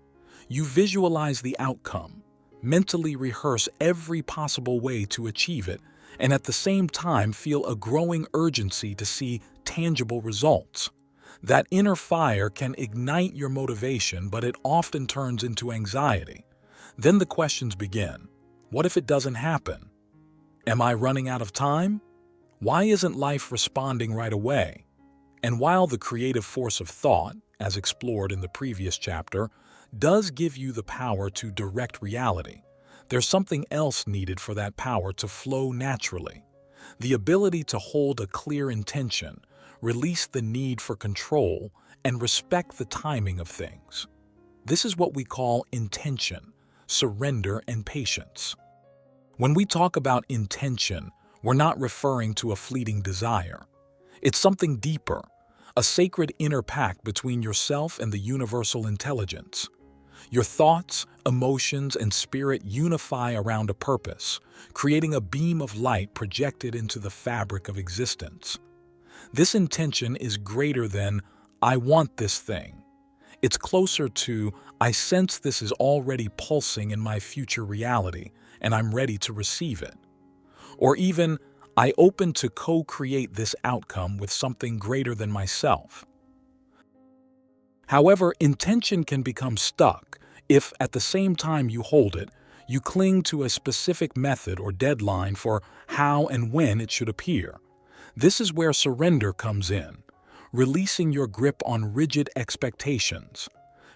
You visualize the outcome, mentally rehearse every possible way to achieve it, and at the same time feel a growing urgency to see tangible results. That inner fire can ignite your motivation, but it often turns into anxiety. Then the questions begin. What if it doesn't happen? Am I running out of time? Why isn't life responding right away? And while the creative force of thought, as explored in the previous chapter, does give you the power to direct reality, there's something else needed for that power to flow naturally. The ability to hold a clear intention, release the need for control, and respect the timing of things. This is what we call intention, surrender, and patience. When we talk about intention, we're not referring to a fleeting desire. It's something deeper, a sacred inner pact between yourself and the universal intelligence. Your thoughts, emotions, and spirit unify around a purpose, creating a beam of light projected into the fabric of existence. This intention is greater than, "I want this thing." It's closer to, "I sense this is already pulsing in my future reality, and I'm ready to receive it." Or even, "I open to co-create this outcome with something greater than myself." However, intention can become stuck if, at the same time you hold it, you cling to a specific method or deadline for how and when it should appear. This is where surrender comes in, releasing your grip on rigid expectations.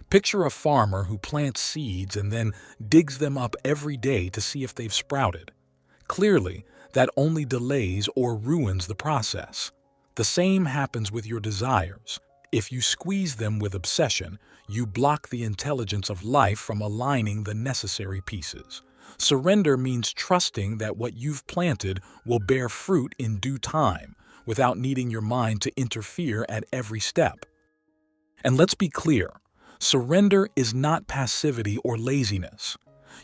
Picture a farmer who plants seeds and then digs them up every day to see if they've sprouted. Clearly, that only delays or ruins the process. The same happens with your desires. If you squeeze them with obsession, you block the intelligence of life from aligning the necessary pieces. Surrender means trusting that what you've planted will bear fruit in due time, without needing your mind to interfere at every step. And let's be clear, surrender is not passivity or laziness.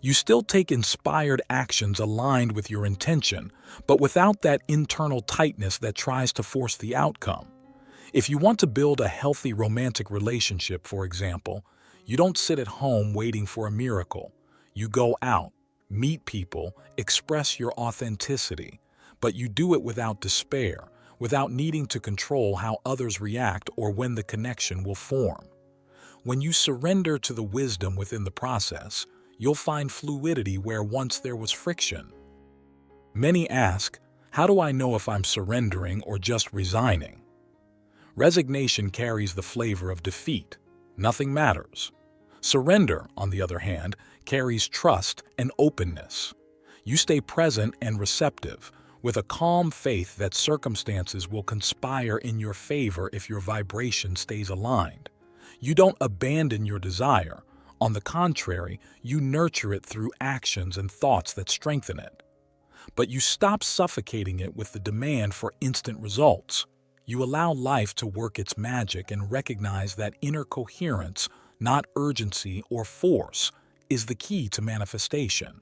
You still take inspired actions aligned with your intention, but without that internal tightness that tries to force the outcome. If you want to build a healthy romantic relationship, for example, you don't sit at home waiting for a miracle. You go out, meet people, express your authenticity, but you do it without despair, without needing to control how others react or when the connection will form. When you surrender to the wisdom within the process, you'll find fluidity where once there was friction. Many ask, how do I know if I'm surrendering or just resigning? Resignation carries the flavor of defeat. Nothing matters. Surrender, on the other hand, carries trust and openness. You stay present and receptive, with a calm faith that circumstances will conspire in your favor if your vibration stays aligned. You don't abandon your desire. On the contrary, you nurture it through actions and thoughts that strengthen it. But you stop suffocating it with the demand for instant results. You allow life to work its magic and recognize that inner coherence, not urgency or force, is the key to manifestation.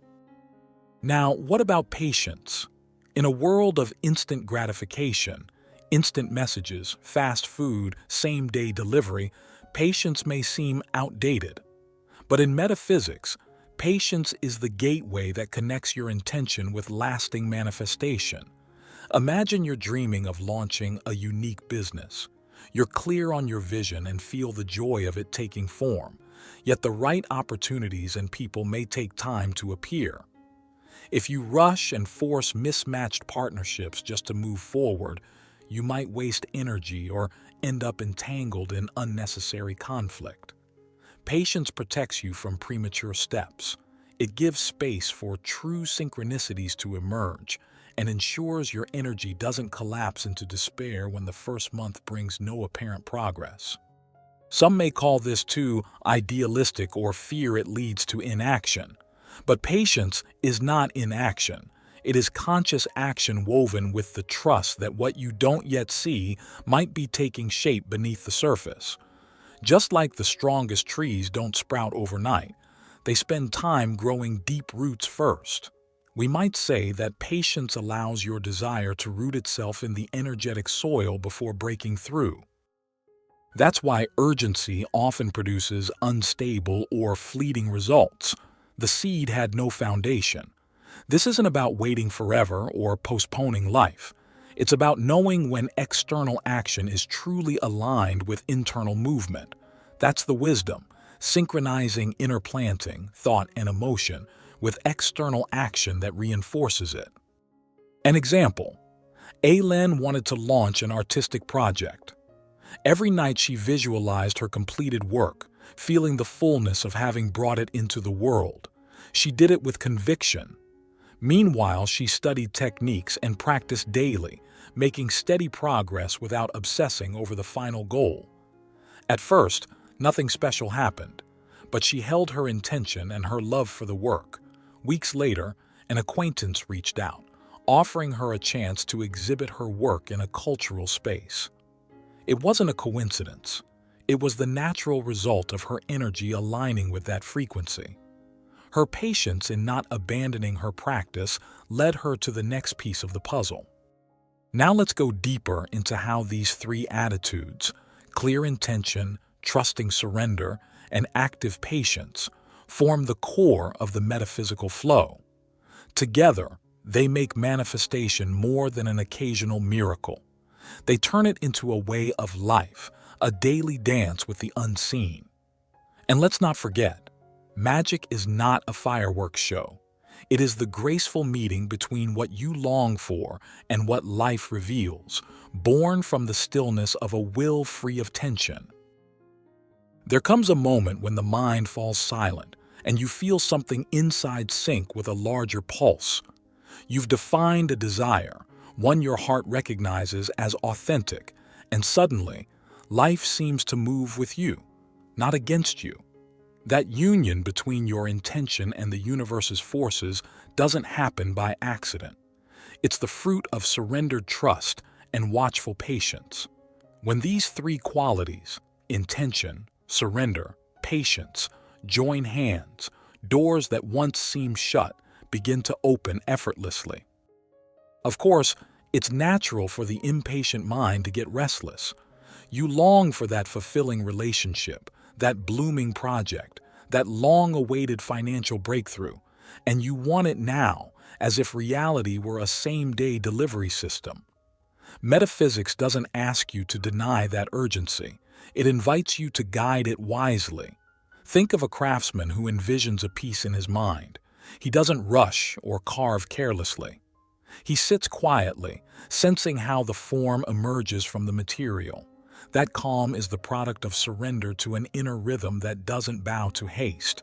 Now, what about patience? In a world of instant gratification, instant messages, fast food, same-day delivery, patience may seem outdated. But in metaphysics, patience is the gateway that connects your intention with lasting manifestation. Imagine you're dreaming of launching a unique business. You're clear on your vision and feel the joy of it taking form, yet the right opportunities and people may take time to appear. If you rush and force mismatched partnerships just to move forward, you might waste energy or end up entangled in unnecessary conflict. Patience protects you from premature steps. It gives space for true synchronicities to emerge and ensures your energy doesn't collapse into despair when the first month brings no apparent progress. Some may call this too idealistic or fear it leads to inaction. But patience is not inaction. It is conscious action woven with the trust that what you don't yet see might be taking shape beneath the surface. Just like the strongest trees don't sprout overnight, they spend time growing deep roots first. We might say that patience allows your desire to root itself in the energetic soil before breaking through. That's why urgency often produces unstable or fleeting results. The seed had no foundation. This isn't about waiting forever or postponing life. It's about knowing when external action is truly aligned with internal movement. That's the wisdom, synchronizing inner planting, thought, and emotion with external action that reinforces it. An example, Aylin wanted to launch an artistic project. Every night she visualized her completed work, feeling the fullness of having brought it into the world. She did it with conviction. Meanwhile, she studied techniques and practiced daily, making steady progress without obsessing over the final goal. At first, nothing special happened, but she held her intention and her love for the work. Weeks later, an acquaintance reached out, offering her a chance to exhibit her work in a cultural space. It wasn't a coincidence. It was the natural result of her energy aligning with that frequency. Her patience in not abandoning her practice led her to the next piece of the puzzle. Now let's go deeper into how these three attitudes, clear intention, trusting surrender, and active patience, form the core of the metaphysical flow. Together, they make manifestation more than an occasional miracle. They turn it into a way of life, a daily dance with the unseen. And let's not forget, magic is not a fireworks show. It is the graceful meeting between what you long for and what life reveals, born from the stillness of a will free of tension. There comes a moment when the mind falls silent and you feel something inside sync with a larger pulse. You've defined a desire, one your heart recognizes as authentic, and suddenly, life seems to move with you, not against you. That union between your intention and the universe's forces doesn't happen by accident. It's the fruit of surrendered trust and watchful patience. When these three qualities, intention, surrender, patience, join hands, doors that once seemed shut begin to open effortlessly. Of course, it's natural for the impatient mind to get restless. You long for that fulfilling relationship, that blooming project, that long-awaited financial breakthrough, and you want it now, as if reality were a same-day delivery system. Metaphysics doesn't ask you to deny that urgency. It invites you to guide it wisely. Think of a craftsman who envisions a piece in his mind. He doesn't rush or carve carelessly. He sits quietly, sensing how the form emerges from the material. That calm is the product of surrender to an inner rhythm that doesn't bow to haste.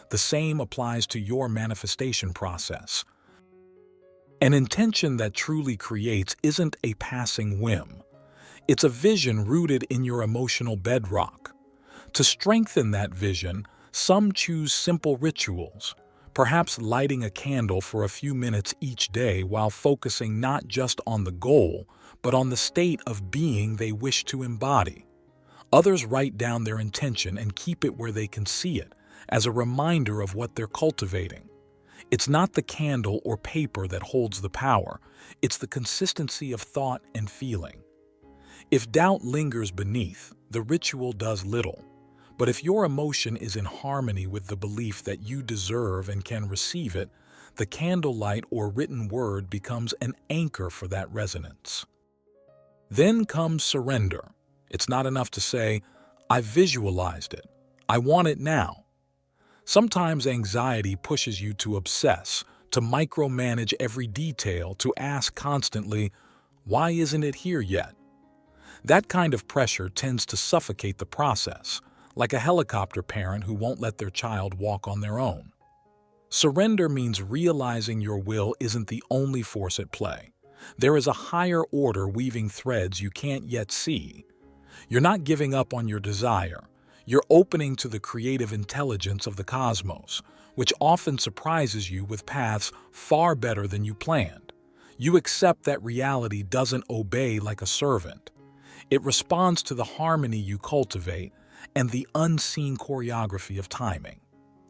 The same applies to your manifestation process. An intention that truly creates isn't a passing whim. It's a vision rooted in your emotional bedrock. To strengthen that vision, some choose simple rituals, perhaps lighting a candle for a few minutes each day while focusing not just on the goal, but on the state of being they wish to embody. Others write down their intention and keep it where they can see it, as a reminder of what they're cultivating. It's not the candle or paper that holds the power, it's the consistency of thought and feeling. If doubt lingers beneath, the ritual does little. But if your emotion is in harmony with the belief that you deserve and can receive it, the candlelight or written word becomes an anchor for that resonance. Then comes surrender. It's not enough to say, "I visualized it. I want it now." Sometimes anxiety pushes you to obsess, to micromanage every detail, to ask constantly, "Why isn't it here yet?" That kind of pressure tends to suffocate the process, like a helicopter parent who won't let their child walk on their own. Surrender means realizing your will isn't the only force at play. There is a higher order weaving threads you can't yet see. You're not giving up on your desire. You're opening to the creative intelligence of the cosmos, which often surprises you with paths far better than you planned. You accept that reality doesn't obey like a servant. It responds to the harmony you cultivate and the unseen choreography of timing.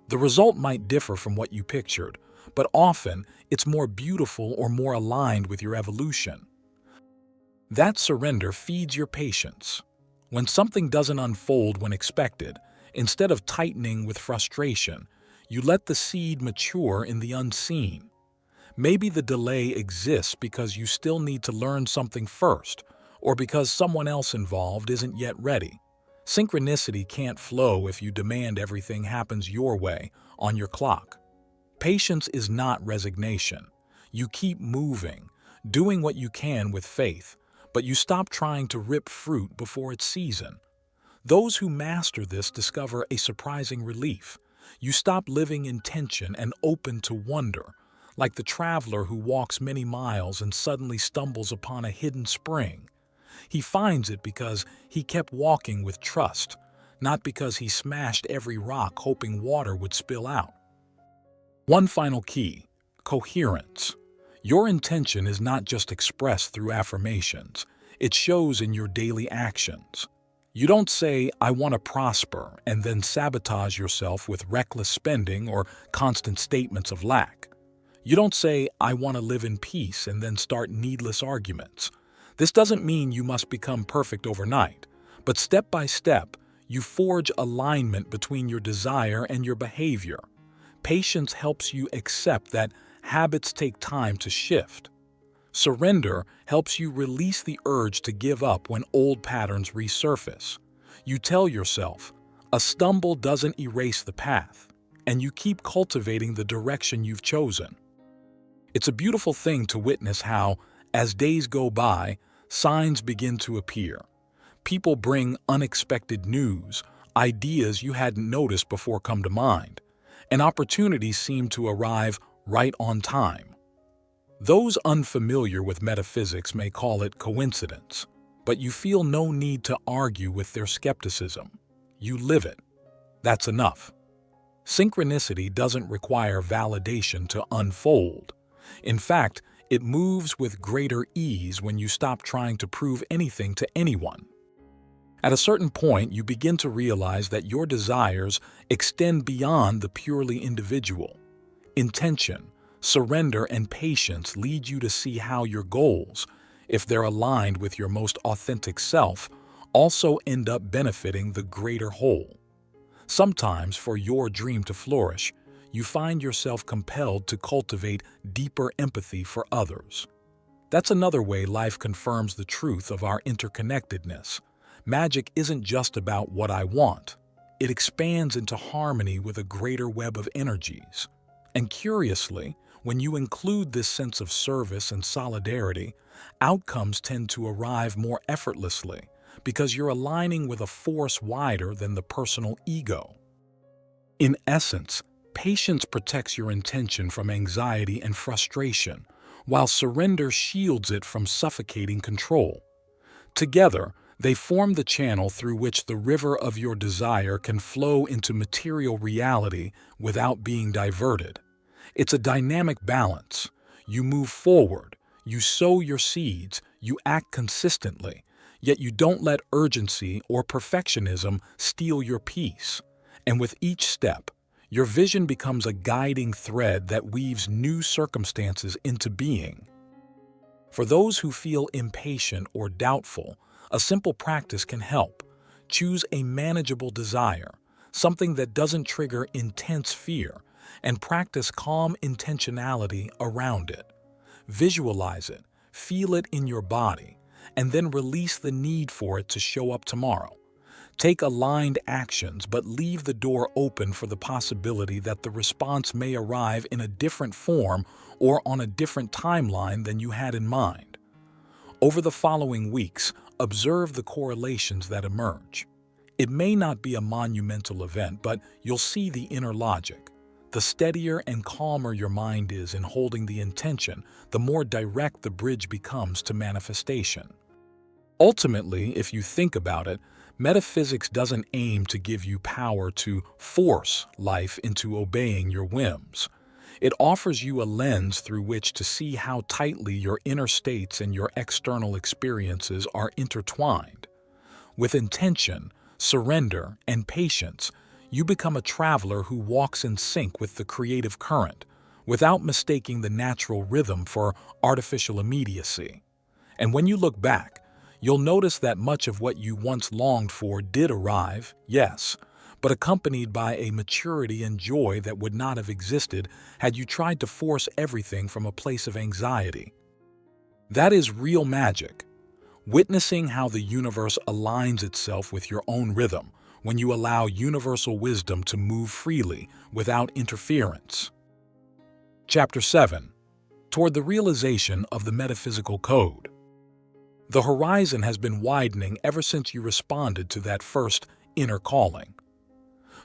The result might differ from what you pictured, but often it's more beautiful or more aligned with your evolution. That surrender feeds your patience. When something doesn't unfold when expected, instead of tightening with frustration, you let the seed mature in the unseen. Maybe the delay exists because you still need to learn something first, or because someone else involved isn't yet ready. Synchronicity can't flow if you demand everything happens your way, on your clock. Patience is not resignation. You keep moving, doing what you can with faith, but you stop trying to rip fruit before its season. Those who master this discover a surprising relief. You stop living in tension and open to wonder, like the traveler who walks many miles and suddenly stumbles upon a hidden spring. He finds it because he kept walking with trust, not because he smashed every rock hoping water would spill out. One final key: coherence. Your intention is not just expressed through affirmations, it shows in your daily actions. You don't say, "I want to prosper," and then sabotage yourself with reckless spending or constant statements of lack. You don't say, "I want to live in peace," and then start needless arguments. This doesn't mean you must become perfect overnight, but step by step, you forge alignment between your desire and your behavior. Patience helps you accept that habits take time to shift. Surrender helps you release the urge to give up when old patterns resurface. You tell yourself, a stumble doesn't erase the path, and you keep cultivating the direction you've chosen. It's a beautiful thing to witness how, as days go by, signs begin to appear. People bring unexpected news, ideas you hadn't noticed before come to mind, and opportunities seem to arrive right on time. Those unfamiliar with metaphysics may call it coincidence, but you feel no need to argue with their skepticism. You live it. That's enough. Synchronicity doesn't require validation to unfold. In fact, it moves with greater ease when you stop trying to prove anything to anyone. At a certain point, you begin to realize that your desires extend beyond the purely individual. Intention, surrender, and patience lead you to see how your goals, if they're aligned with your most authentic self, also end up benefiting the greater whole. Sometimes, for your dream to flourish, you find yourself compelled to cultivate deeper empathy for others. That's another way life confirms the truth of our interconnectedness. Magic isn't just about what I want. It expands into harmony with a greater web of energies. And curiously, when you include this sense of service and solidarity, outcomes tend to arrive more effortlessly because you're aligning with a force wider than the personal ego. In essence, patience protects your intention from anxiety and frustration, while surrender shields it from suffocating control. Together, they form the channel through which the river of your desire can flow into material reality without being diverted. It's a dynamic balance. You move forward, you sow your seeds, you act consistently, yet you don't let urgency or perfectionism steal your peace. And with each step, your vision becomes a guiding thread that weaves new circumstances into being. For those who feel impatient or doubtful, a simple practice can help. Choose a manageable desire, something that doesn't trigger intense fear, and practice calm intentionality around it. Visualize it, feel it in your body, and then release the need for it to show up tomorrow. Take aligned actions, but leave the door open for the possibility that the response may arrive in a different form or on a different timeline than you had in mind. Over the following weeks, observe the correlations that emerge. It may not be a monumental event, but you'll see the inner logic. The steadier and calmer your mind is in holding the intention, the more direct the bridge becomes to manifestation. Ultimately, if you think about it, metaphysics doesn't aim to give you power to force life into obeying your whims. It offers you a lens through which to see how tightly your inner states and your external experiences are intertwined. With intention, surrender, and patience, you become a traveler who walks in sync with the creative current, without mistaking the natural rhythm for artificial immediacy. And when you look back, you'll notice that much of what you once longed for did arrive, yes, but accompanied by a maturity and joy that would not have existed had you tried to force everything from a place of anxiety. That is real magic, witnessing how the universe aligns itself with your own rhythm when you allow universal wisdom to move freely without interference. Chapter 7. Toward the Realization of the Metaphysical Code. The horizon has been widening ever since you responded to that first inner calling.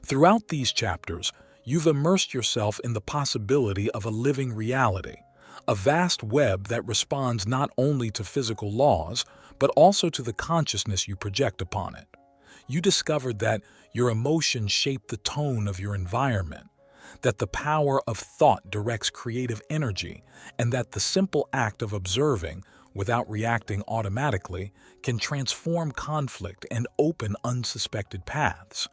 Throughout these chapters, you've immersed yourself in the possibility of a living reality, a vast web that responds not only to physical laws, but also to the consciousness you project upon it. You discovered that your emotions shape the tone of your environment, that the power of thought directs creative energy, and that the simple act of observing, without reacting automatically, can transform conflict and open unsuspected paths.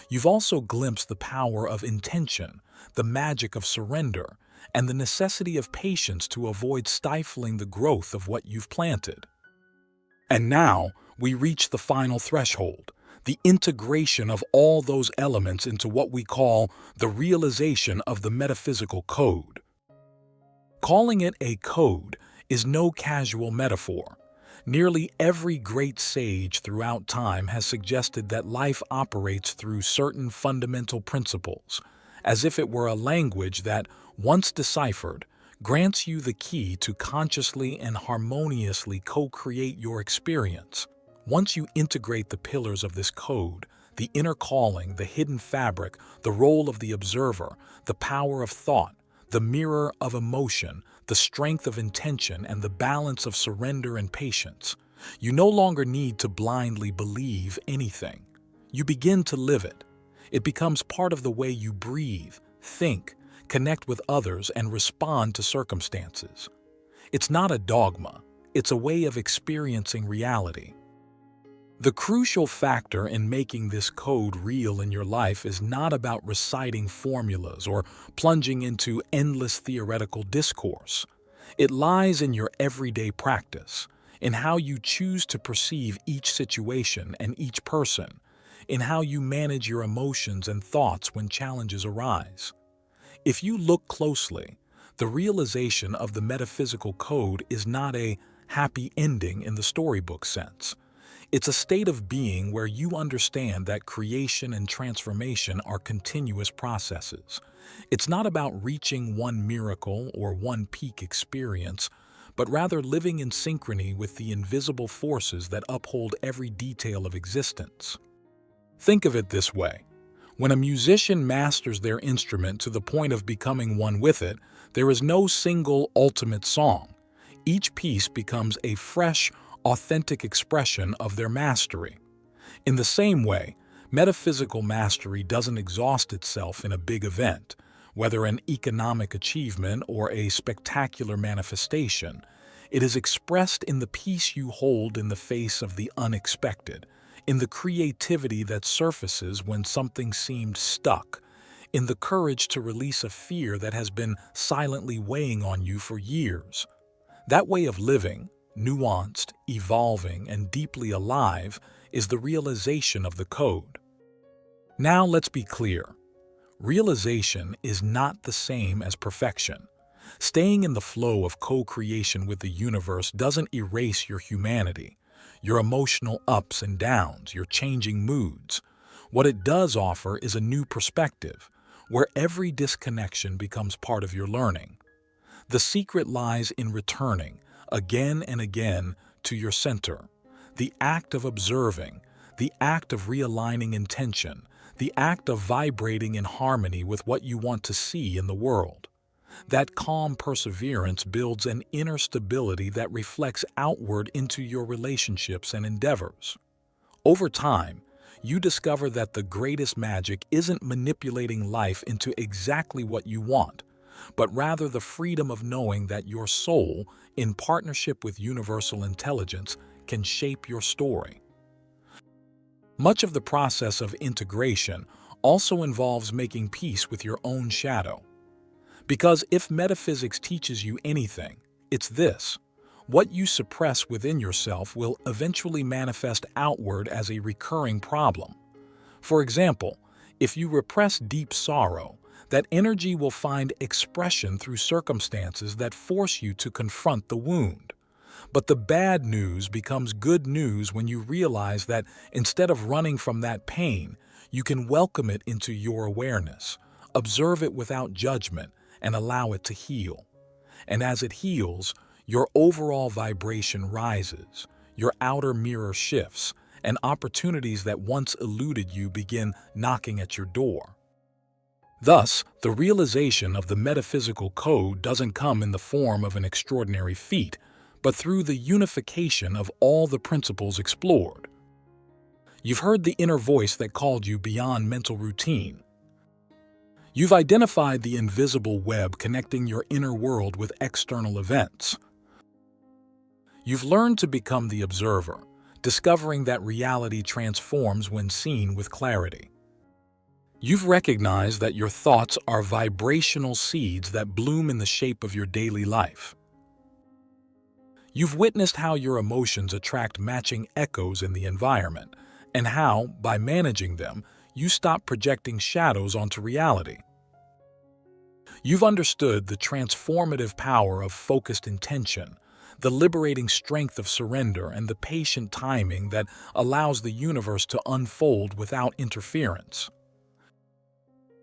You've also glimpsed the power of intention, the magic of surrender, and the necessity of patience to avoid stifling the growth of what you've planted. And now, we reach the final threshold, the integration of all those elements into what we call the realization of the metaphysical code. Calling it a code is no casual metaphor. Nearly every great sage throughout time has suggested that life operates through certain fundamental principles, as if it were a language that, once deciphered, grants you the key to consciously and harmoniously co-create your experience. Once you integrate the pillars of this code, the inner calling, the hidden fabric, the role of the observer, the power of thought, the mirror of emotion, the strength of intention, and the balance of surrender and patience. You no longer need to blindly believe anything. You begin to live it. It becomes part of the way you breathe, think, connect with others, and respond to circumstances. It's not a dogma. It's a way of experiencing reality. The crucial factor in making this code real in your life is not about reciting formulas or plunging into endless theoretical discourse. It lies in your everyday practice, in how you choose to perceive each situation and each person, in how you manage your emotions and thoughts when challenges arise. If you look closely, the realization of the metaphysical code is not a happy ending in the storybook sense. It's a state of being where you understand that creation and transformation are continuous processes. It's not about reaching one miracle or one peak experience, but rather living in synchrony with the invisible forces that uphold every detail of existence. Think of it this way. When a musician masters their instrument to the point of becoming one with it, there is no single ultimate song. Each piece becomes a fresh, authentic expression of their mastery. In the same way, metaphysical mastery doesn't exhaust itself in a big event, whether an economic achievement or a spectacular manifestation. It is expressed in the peace you hold in the face of the unexpected, in the creativity that surfaces when something seemed stuck, in the courage to release a fear that has been silently weighing on you for years. That way of living, nuanced, evolving, and deeply alive, is the realization of the code. Now let's be clear. Realization is not the same as perfection. Staying in the flow of co-creation with the universe doesn't erase your humanity, your emotional ups and downs, your changing moods. What it does offer is a new perspective, where every disconnection becomes part of your learning. The secret lies in returning, again and again, to your center. The act of observing, the act of realigning intention, the act of vibrating in harmony with what you want to see in the world. That calm perseverance builds an inner stability that reflects outward into your relationships and endeavors. Over time, you discover that the greatest magic isn't manipulating life into exactly what you want, but rather the freedom of knowing that your soul, in partnership with universal intelligence, can shape your story. Much of the process of integration also involves making peace with your own shadow. Because if metaphysics teaches you anything, it's this: what you suppress within yourself will eventually manifest outward as a recurring problem. For example, if you repress deep sorrow, that energy will find expression through circumstances that force you to confront the wound. But the bad news becomes good news when you realize that instead of running from that pain, you can welcome it into your awareness, observe it without judgment, and allow it to heal. And as it heals, your overall vibration rises, your outer mirror shifts, and opportunities that once eluded you begin knocking at your door. Thus, the realization of the metaphysical code doesn't come in the form of an extraordinary feat, but through the unification of all the principles explored. You've heard the inner voice that called you beyond mental routine. You've identified the invisible web connecting your inner world with external events. You've learned to become the observer, discovering that reality transforms when seen with clarity. You've recognized that your thoughts are vibrational seeds that bloom in the shape of your daily life. You've witnessed how your emotions attract matching echoes in the environment, and how, by managing them, you stop projecting shadows onto reality. You've understood the transformative power of focused intention, the liberating strength of surrender, and the patient timing that allows the universe to unfold without interference.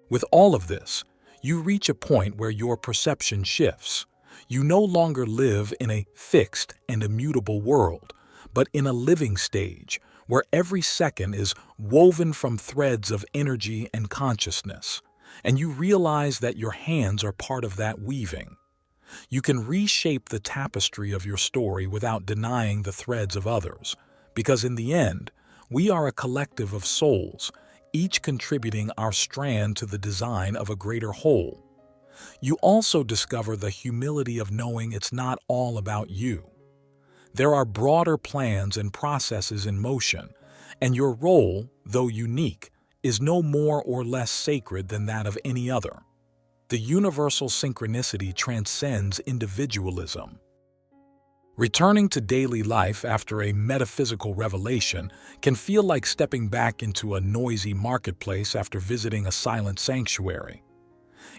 With all of this, you reach a point where your perception shifts. You no longer live in a fixed and immutable world, but in a living stage where every second is woven from threads of energy and consciousness, and you realize that your hands are part of that weaving. You can reshape the tapestry of your story without denying the threads of others, because in the end, we are a collective of souls, each contributing our strand to the design of a greater whole. You also discover the humility of knowing it's not all about you. There are broader plans and processes in motion, and your role, though unique, is no more or less sacred than that of any other. The universal synchronicity transcends individualism. Returning to daily life after a metaphysical revelation can feel like stepping back into a noisy marketplace after visiting a silent sanctuary.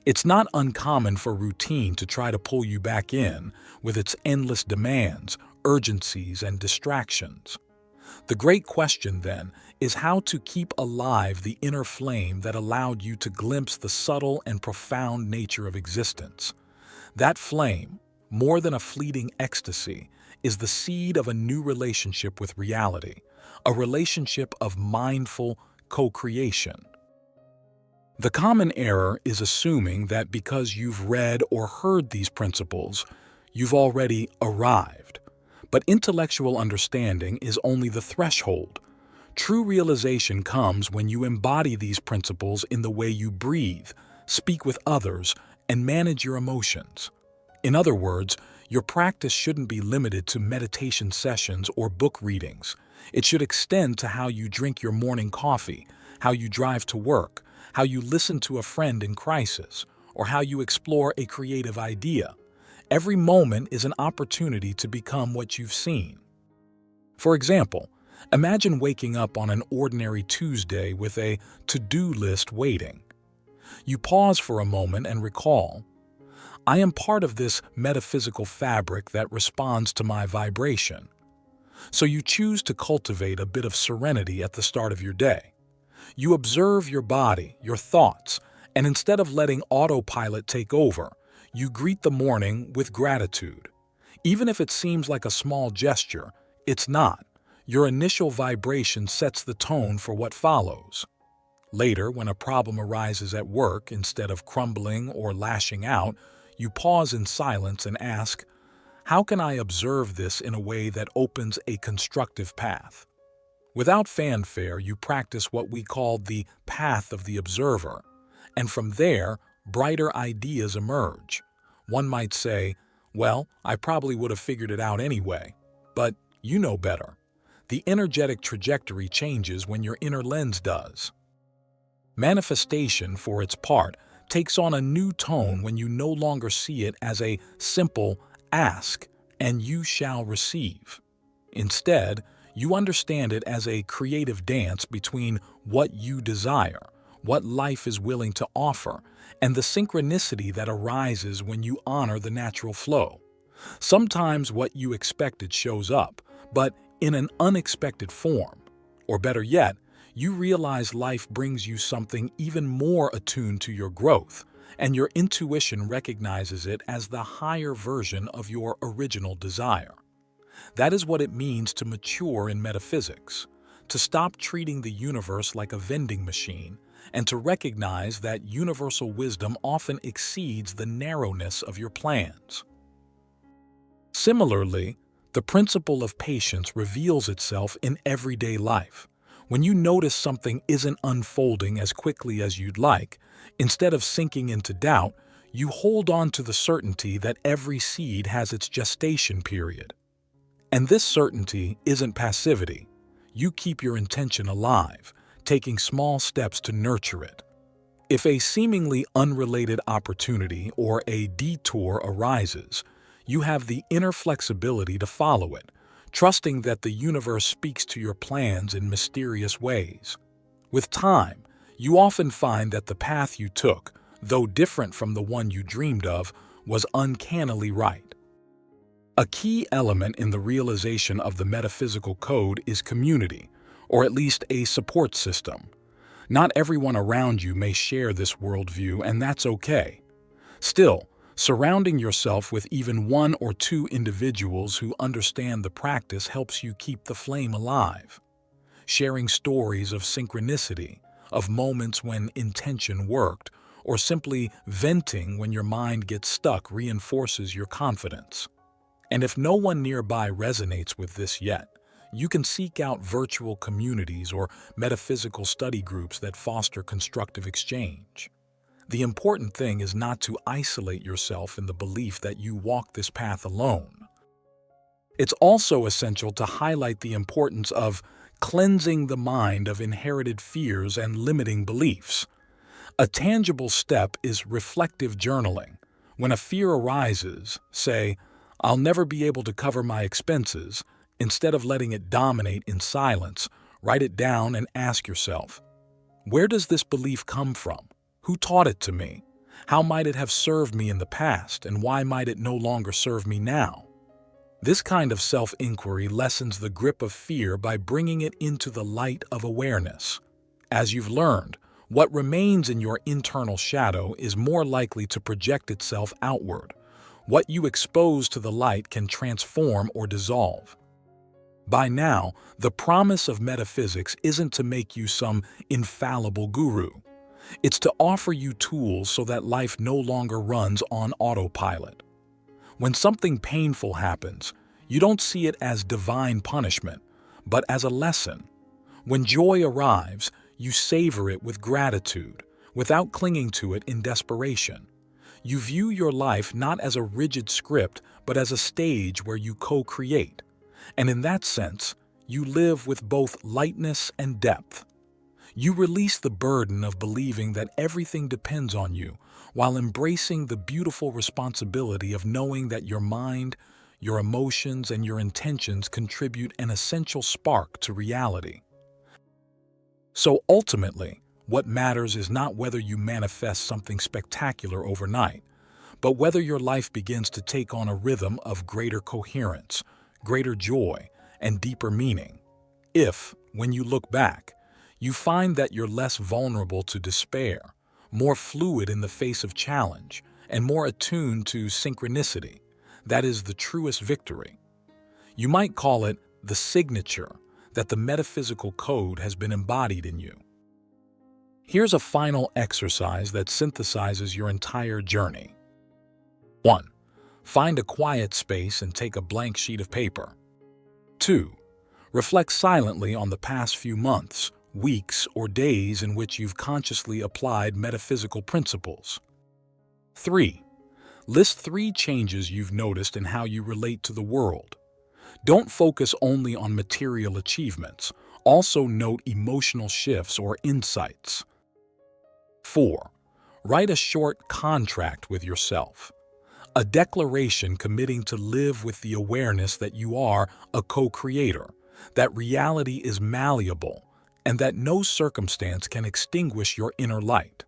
It's not uncommon for routine to try to pull you back in with its endless demands, urgencies, and distractions. The great question, then, is how to keep alive the inner flame that allowed you to glimpse the subtle and profound nature of existence. That flame, more than a fleeting ecstasy, is the seed of a new relationship with reality, a relationship of mindful co-creation. The common error is assuming that because you've read or heard these principles, you've already arrived. But intellectual understanding is only the threshold. True realization comes when you embody these principles in the way you breathe, speak with others, and manage your emotions. In other words, your practice shouldn't be limited to meditation sessions or book readings. It should extend to how you drink your morning coffee, how you drive to work, how you listen to a friend in crisis, or how you explore a creative idea. Every moment is an opportunity to become what you've seen. For example, imagine waking up on an ordinary Tuesday with a to-do list waiting. You pause for a moment and recall, I am part of this metaphysical fabric that responds to my vibration. So you choose to cultivate a bit of serenity at the start of your day. You observe your body, your thoughts, and instead of letting autopilot take over, you greet the morning with gratitude. Even if it seems like a small gesture, it's not. Your initial vibration sets the tone for what follows. Later, when a problem arises at work, instead of crumbling or lashing out, you pause in silence and ask, how can I observe this in a way that opens a constructive path? Without fanfare, you practice what we call the path of the observer, and from there, brighter ideas emerge. One might say, well, I probably would have figured it out anyway, but you know better. The energetic trajectory changes when your inner lens does. Manifestation, for its part, takes on a new tone when you no longer see it as a simple ask and you shall receive. Instead, you understand it as a creative dance between what you desire, what life is willing to offer, and the synchronicity that arises when you honor the natural flow. Sometimes what you expected shows up, but in an unexpected form. Or better yet, you realize life brings you something even more attuned to your growth, and your intuition recognizes it as the higher version of your original desire. That is what it means to mature in metaphysics, to stop treating the universe like a vending machine, and to recognize that universal wisdom often exceeds the narrowness of your plans. Similarly, the principle of patience reveals itself in everyday life. When you notice something isn't unfolding as quickly as you'd like, instead of sinking into doubt, you hold on to the certainty that every seed has its gestation period. And this certainty isn't passivity. You keep your intention alive, taking small steps to nurture it. If a seemingly unrelated opportunity or a detour arises, you have the inner flexibility to follow it, trusting that the universe speaks to your plans in mysterious ways. With time, you often find that the path you took, though different from the one you dreamed of, was uncannily right. A key element in the realization of the metaphysical code is community, or at least a support system. Not everyone around you may share this worldview, and that's okay. Still, surrounding yourself with even one or two individuals who understand the practice helps you keep the flame alive. Sharing stories of synchronicity, of moments when intention worked, or simply venting when your mind gets stuck reinforces your confidence. And if no one nearby resonates with this yet, you can seek out virtual communities or metaphysical study groups that foster constructive exchange. The important thing is not to isolate yourself in the belief that you walk this path alone. It's also essential to highlight the importance of cleansing the mind of inherited fears and limiting beliefs. A tangible step is reflective journaling. When a fear arises, say, "I'll never be able to cover my expenses," instead of letting it dominate in silence, write it down and ask yourself, where does this belief come from? Who taught it to me? How might it have served me in the past, and why might it no longer serve me now? This kind of self-inquiry lessens the grip of fear by bringing it into the light of awareness. As you've learned, what remains in your internal shadow is more likely to project itself outward. What you expose to the light can transform or dissolve. By now, the promise of metaphysics isn't to make you some infallible guru. It's to offer you tools so that life no longer runs on autopilot. When something painful happens, you don't see it as divine punishment, but as a lesson. When joy arrives, you savor it with gratitude, without clinging to it in desperation. You view your life not as a rigid script, but as a stage where you co-create. And in that sense, you live with both lightness and depth. You release the burden of believing that everything depends on you, while embracing the beautiful responsibility of knowing that your mind, your emotions, and your intentions contribute an essential spark to reality. So ultimately, what matters is not whether you manifest something spectacular overnight, but whether your life begins to take on a rhythm of greater coherence, greater joy, and deeper meaning. If, when you look back, you find that you're less vulnerable to despair, more fluid in the face of challenge, and more attuned to synchronicity, that is the truest victory. You might call it the signature that the metaphysical code has been embodied in you. Here's a final exercise that synthesizes your entire journey. 1. Find a quiet space and take a blank sheet of paper. 2. Reflect silently on the past few months, weeks, or days in which you've consciously applied metaphysical principles. 3. List 3 changes you've noticed in how you relate to the world. Don't focus only on material achievements. Also note emotional shifts or insights. 4. Write a short contract with yourself. A declaration committing to live with the awareness that you are a co-creator, that reality is malleable, and that no circumstance can extinguish your inner light.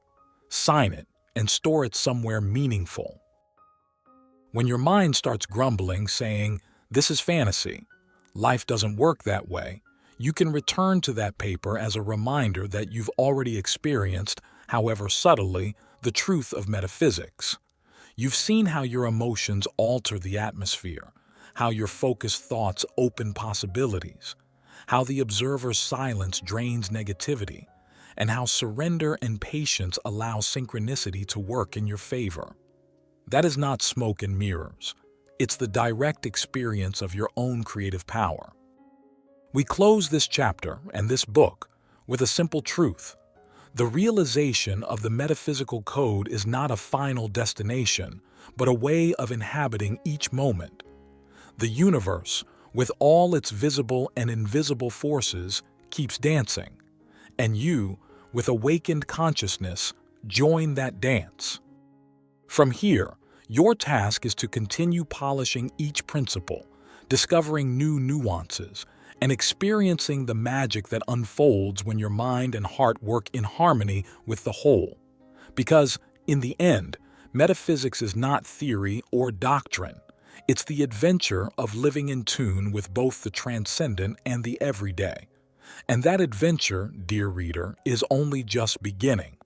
Sign it and store it somewhere meaningful. When your mind starts grumbling, saying, "This is fantasy, life doesn't work that way," you can return to that paper as a reminder that you've already experienced, however subtly, the truth of metaphysics. You've seen how your emotions alter the atmosphere, how your focused thoughts open possibilities, how the observer's silence drains negativity, and how surrender and patience allow synchronicity to work in your favor. That is not smoke and mirrors. It's the direct experience of your own creative power. We close this chapter and this book with a simple truth. The realization of the metaphysical code is not a final destination, but a way of inhabiting each moment. The universe, with all its visible and invisible forces, keeps dancing, and you, with awakened consciousness, join that dance. From here, your task is to continue polishing each principle, discovering new nuances, and experiencing the magic that unfolds when your mind and heart work in harmony with the whole. Because, in the end, metaphysics is not theory or doctrine. It's the adventure of living in tune with both the transcendent and the everyday. And that adventure, dear reader, is only just beginning.